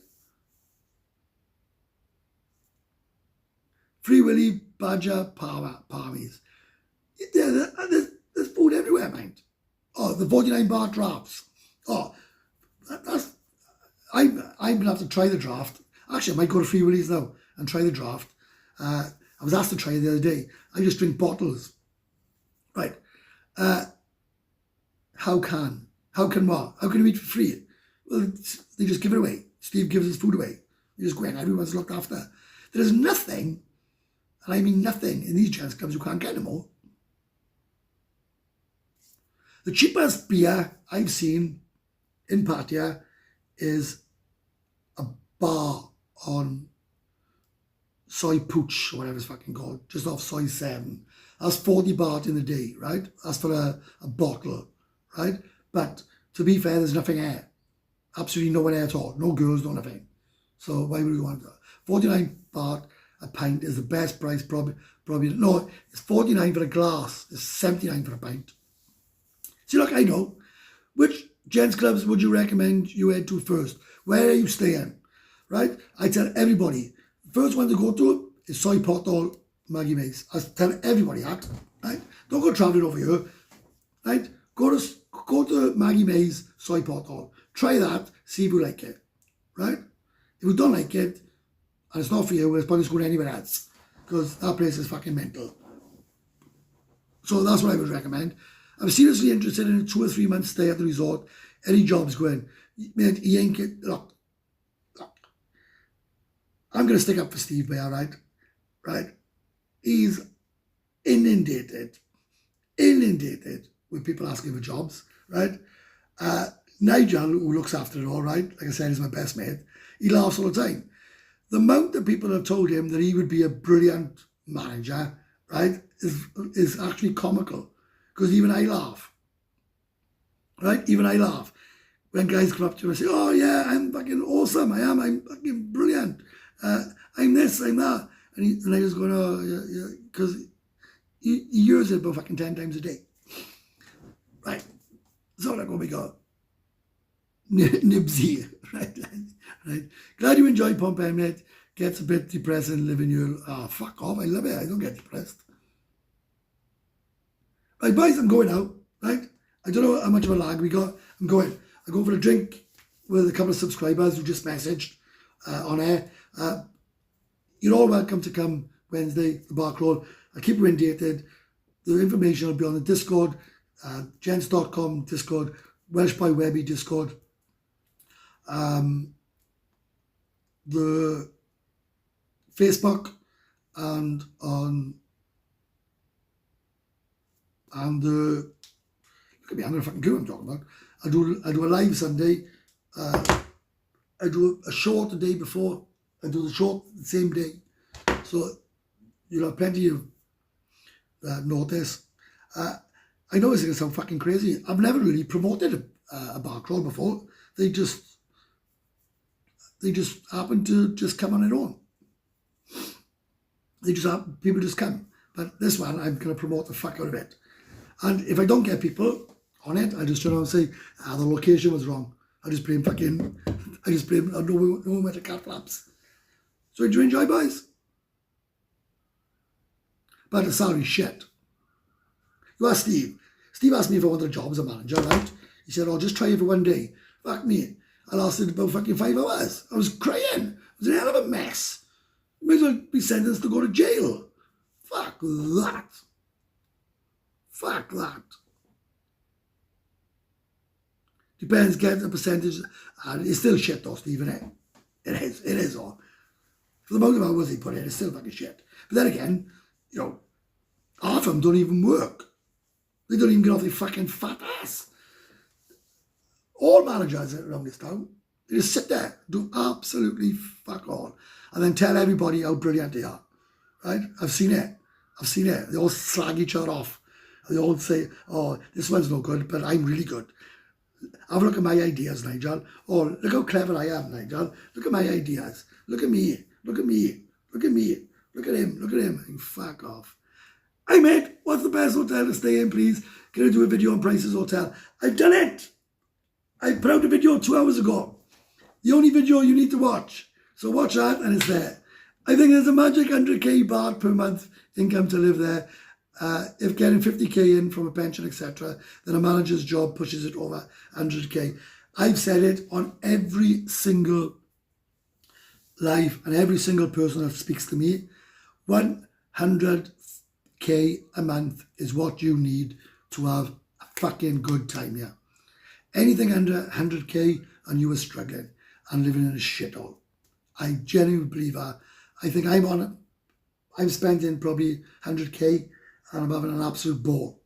Free Willy, Badger, Palmies. There's food everywhere, mate. Oh, the 49 baht drafts. Oh, I'm gonna have to try the draft. Actually, I might go to Free Willies now and try the draft. I was asked to try it the other day. I just drink bottles. Right. How can what? How can you eat for free? Well, they just give it away. Steve gives his food away. You just go in, everyone's looked after. There is nothing, and I mean nothing, in these gents clubs you can't get anymore. The cheapest beer I've seen in Pattaya is a bar on Soy Pooch, or whatever it's fucking called, just off Soy 7. That's 40 baht in the day, right? That's for a bottle, right? But to be fair, there's nothing there. Absolutely no one there at all. No girls, no nothing. So why would we want that? 49 baht a pint is the best price, probably. No, it's 49 for a glass. It's 79 for a pint. See, look, I know. Which gents clubs would you recommend you head to first? Where are you staying? Right? I tell everybody, the first one to go to is Soy Potol Maggie Mae's. I tell everybody that, right? Don't go travelling over here, right? Go to Maggie Mae's Soy Potol. Try that, see if you like it. right? If you don't like it, and it's not for you, it's probably just going anywhere else, because that place is fucking mental. So that's what I would recommend. I'm seriously interested in a 2 or 3 month stay at the resort. Any jobs going, mate, he ain't get, look, I'm going to stick up for Steve Bear, right? He's inundated with people asking for jobs, right? Nigel, who looks after it all, right, like I said, is my best mate. He laughs all the time. The amount of people have told him that he would be a brilliant manager, right, is actually comical. Because even I laugh, right? Even I laugh. When guys come up to me and say, oh yeah, I'm fucking awesome, I'm fucking brilliant. I'm this, I'm that. And I just go, oh, yeah, because he hears it about fucking 10 times a day. Right. So like what we got. Nibsy, right? Glad you enjoyed Pompeii, mate. Gets a bit depressing living your, fuck off, I love it, I don't get depressed. Right, boys, I'm going out, right? I don't know how much of a lag we got. I'm going for a drink with a couple of subscribers who just messaged on air. You're all welcome to come Wednesday, the bar crawl. I'll keep you updated. The information will be on the Discord, gents.com Discord, Welsh by Webby Discord. The Facebook and the, look at me, I'm gonna fucking clue what I'm talking about. I do a live Sunday. I do a short the day before. I do the short the same day. So you'll have plenty of notice. I know it's going to sound fucking crazy. I've never really promoted a bar crawl before. They just happen to just come on their own. People just come. But this one, I'm going to promote the fuck out of it. And if I don't get people on it, I just turn around and say, the location was wrong. I just blame, I know where the cat flaps. So did you enjoy, boys? But the salary shit. You ask Steve. Steve asked me if I wanted a job as a manager, right? He said, oh, just try it for one day. Fuck me. I lasted about fucking 5 hours. I was crying. It was a hell of a mess. Might as well be sentenced to go to jail. Fuck that. Fuck that. Depends, get the percentage. And it's still shit though, Steve, innit? It is all. For the amount of hours they put in, it's still fucking shit. But then again, you know, half of them don't even work. They don't even get off their fucking fat ass. All managers around this town, they just sit there, do absolutely fuck all, and then tell everybody how brilliant they are. Right? I've seen it. They all slag each other off. They all say, oh, this one's no good, but I'm really good. Have a look at my ideas, Nigel. Oh, look how clever I am, Nigel. Look at my ideas. Look at me. Look at me. Look at me. Look at him. Look at him. And fuck off. Hey, mate, what's the best hotel to stay in, please? Can I do a video on Price's Hotel? I've done it. I put out a video 2 hours ago. The only video you need to watch. So watch that and it's there. I think there's a magic 100k baht per month income to live there. If getting 50k in from a pension, etc., then a manager's job pushes it over 100k. I've said it on every single live and every single person that speaks to me. 100k a month is what you need to have a fucking good time here. Anything under 100k and you are struggling and living in a shithole. I genuinely believe that. I think I'm spending probably 100k and I'm having an absolute ball.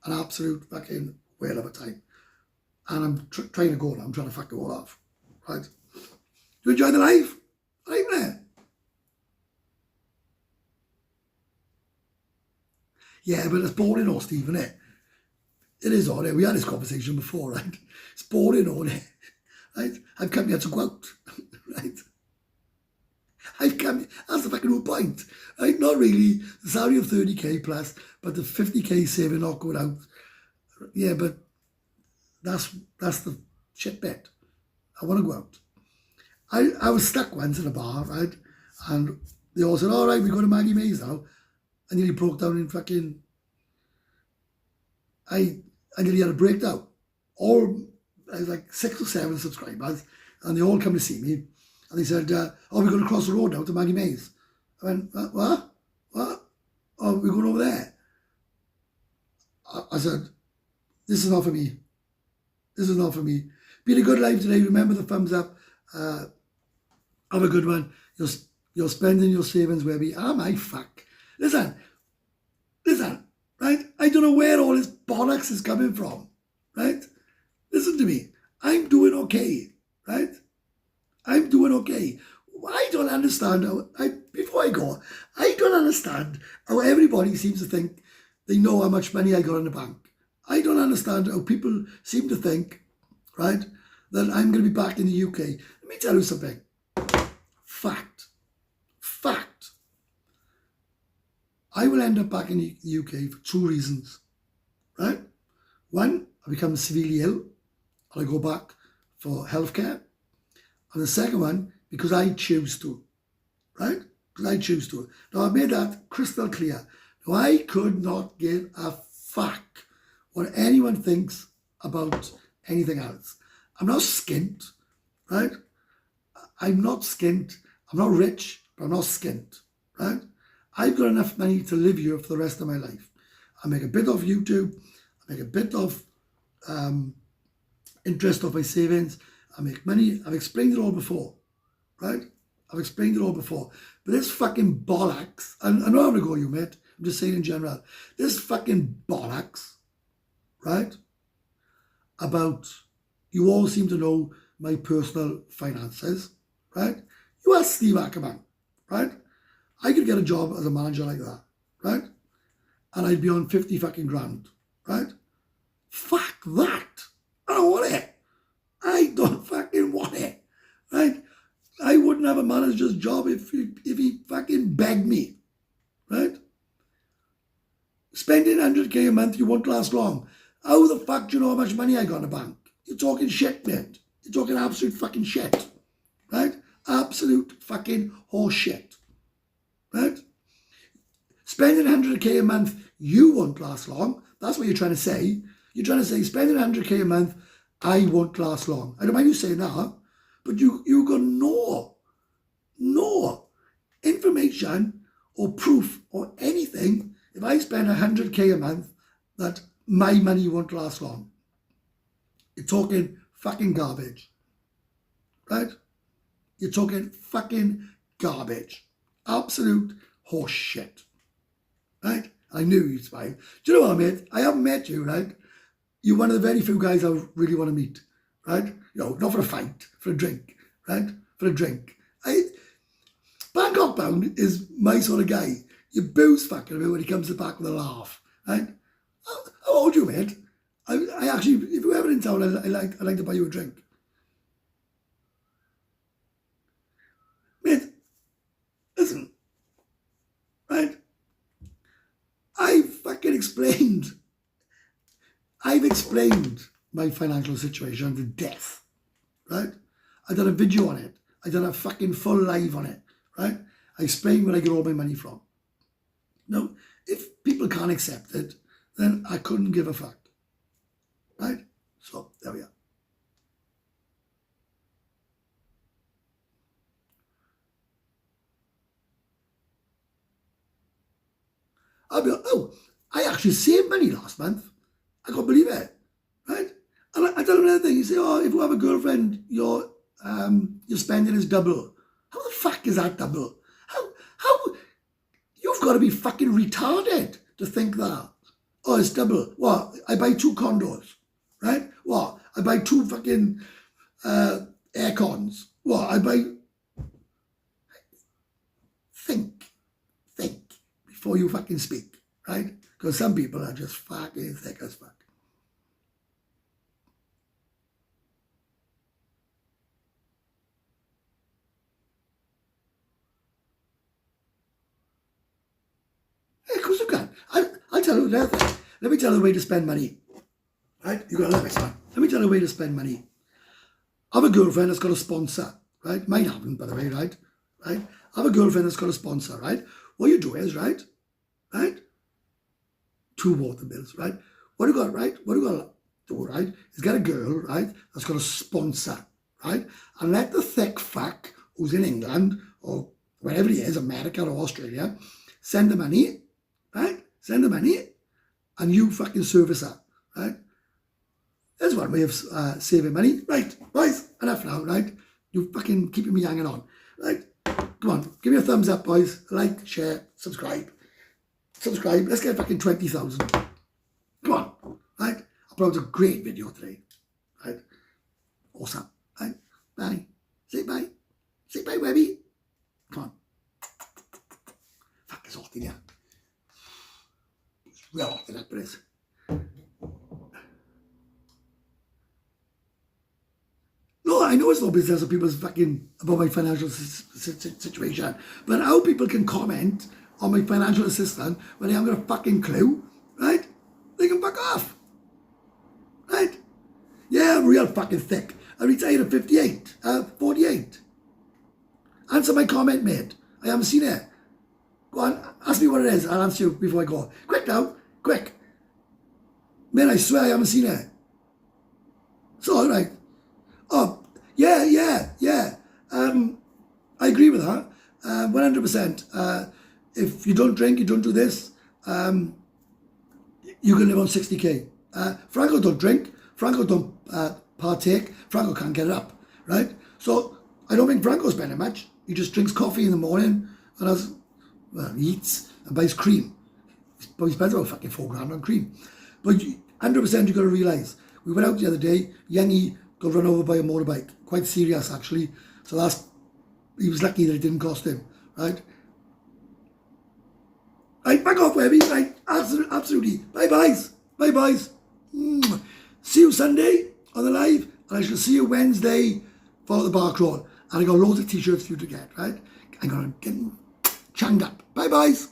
An absolute fucking whale of a time. And I'm trying to go now. I'm trying to fuck it all off. Right? You enjoy the live? Live there. Yeah, but it's boring all, Steve, isn't it? It is on it. We had this conversation before, right? It's boring on it. Right? I've come here to go out. Right? I've come here. That's the fucking whole point. Right? Not really the salary of 30k plus, but the 50k saving not going out. Yeah, but that's the shit bit. I want to go out. I was stuck once in a bar, right? And they all said, all right, we go to Maggie Mays now. And nearly broke down in fucking... I nearly had a breakdown. I was like 6 or 7 subscribers. and they all come to see me, and they said, oh, we're going to cross the road now to Maggie May's. I went, what? What? Oh, we're going over there. I said, this is not for me. This is not for me. Been a good life today. Remember the thumbs up. Have a good one. You're spending your savings where we are. My fuck. Listen, right? I don't know where all this bollocks is coming from, right? Listen to me. I'm doing okay, right? I'm doing okay. I don't understand before I go, I don't understand how everybody seems to think they know how much money I got in the bank. I don't understand how people seem to think, right, that I'm going to be back in the UK. Let me tell you something. Fact. I will end up back in the UK for two reasons, right? One, I become severely ill and I go back for healthcare. And the second one, because I choose to, right? Because I choose to. Now, I made that crystal clear. Now, I could not give a fuck what anyone thinks about anything else. I'm not skint, right? I'm not skint. I'm not rich, but I'm not skint, right? I've got enough money to live here for the rest of my life. I make a bit off YouTube. I make a bit of interest off my savings. I make money. I've explained it all before, right? I've explained it all before. But this fucking bollocks, and I know how to go, you mate. I'm just saying in general. This fucking bollocks, right? About you all seem to know my personal finances, right? You ask Steve Ackerman, right? I could get a job as a manager like that, right? And I'd be on 50 fucking grand, right? Fuck that. I don't want it. I don't fucking want it, right? I wouldn't have a manager's job if he fucking begged me, right? Spending 100k a month, you won't last long. How the fuck do you know how much money I got in the bank? You're talking shit, mate. You're talking absolute fucking shit, right? Absolute fucking horse shit, right? Spending 100k a month, you won't last long. That's what you're trying to say. You're trying to say spending 100k a month, I won't last long. I don't mind you saying that, but you got no information or proof or anything. If I spend 100k a month, that my money won't last long. You're talking fucking garbage, right? You're talking fucking garbage. Absolute horse shit, right? I knew you'd smile. Do you know what, mate? I haven't met you, right? You're one of the very few guys I really want to meet, right? You know, not for a fight, for a drink, right? For a drink. Bangkok Bound is my sort of guy. You booze fucking about when he comes back with a laugh, right? How old are you, mate? I actually, if you're ever in town, I'd like to buy you a drink. Mate, listen, right? I've explained my financial situation to death, right? I done a video on it. I done a fucking full live on it, right? I explained where I get all my money from. Now, if people can't accept it, then I couldn't give a fuck, right? So, there we are. I'll be like, oh, I actually saved money last month. I can't believe it, right? And I tell them another thing. You say, oh, if you have a girlfriend, your spending is double. How the fuck is that double? How? You've got to be fucking retarded to think that. Oh, it's double. What? I buy 2 condos, right? What? I buy 2 fucking air cons. What? I buy... Think before you fucking speak, right? Because some people are just fucking thick as fuck. Yeah, of course you can. I'll tell you another thing. Let me tell you the way to spend money. Right? You're going to love this one. Let me tell you the way to spend money. I have a girlfriend that's got a sponsor, right? Mine haven't, by the way, right? I have a girlfriend that's got a sponsor, right? What you do is, right? 2 water bills, right? What you got, right? What you got to do, right? Is get a girl, right? That's got a sponsor, right? And let the thick fuck who's in England or wherever he is, America or Australia, send the money, right? Send the money and you fucking service her, right? There's one way of saving money. Right, boys, enough now, right? You fucking keeping me hanging on, right? Come on, give me a thumbs up, boys. Like, share, subscribe. Subscribe. Let's get fucking 20,000. Come on, right? I uploaded a great video today, right? Awesome, right? Bye. Say bye. Say bye, Webby. Come on. Fuck, it's hot in here. It's real hot in that place. No, I know it's no business of people's fucking about my financial situation, but how people can comment on my financial assistant when they haven't got a fucking clue, right? They can fuck off, right? Yeah, I'm real fucking thick. I retired at 58, 48. Answer my comment, mate. I haven't seen it. Go on, ask me what it is. I'll answer you before I go. Quick now, quick. Man, I swear I haven't seen it. It's all right. Oh, yeah. I agree with that. 100%. If you don't drink, you don't do this, you can live on 60k. Franco don't drink. Franco don't partake. Franco can't get it up, right? So I don't think Franco's spending much. He just drinks coffee in the morning and he eats and buys cream. But he spends about fucking $4,000 on cream. But 100% you've got to realise, we went out the other day, Youngie got run over by a motorbike. Quite serious, actually. So he was lucky that it didn't cost him, right? Right, back off, Webby. Right, absolutely. Bye-byes. Bye-byes. See you Sunday on the live, and I shall see you Wednesday for the bar crawl. And I got loads of t-shirts for you to get, right? I'm going to get changed up. Bye-byes.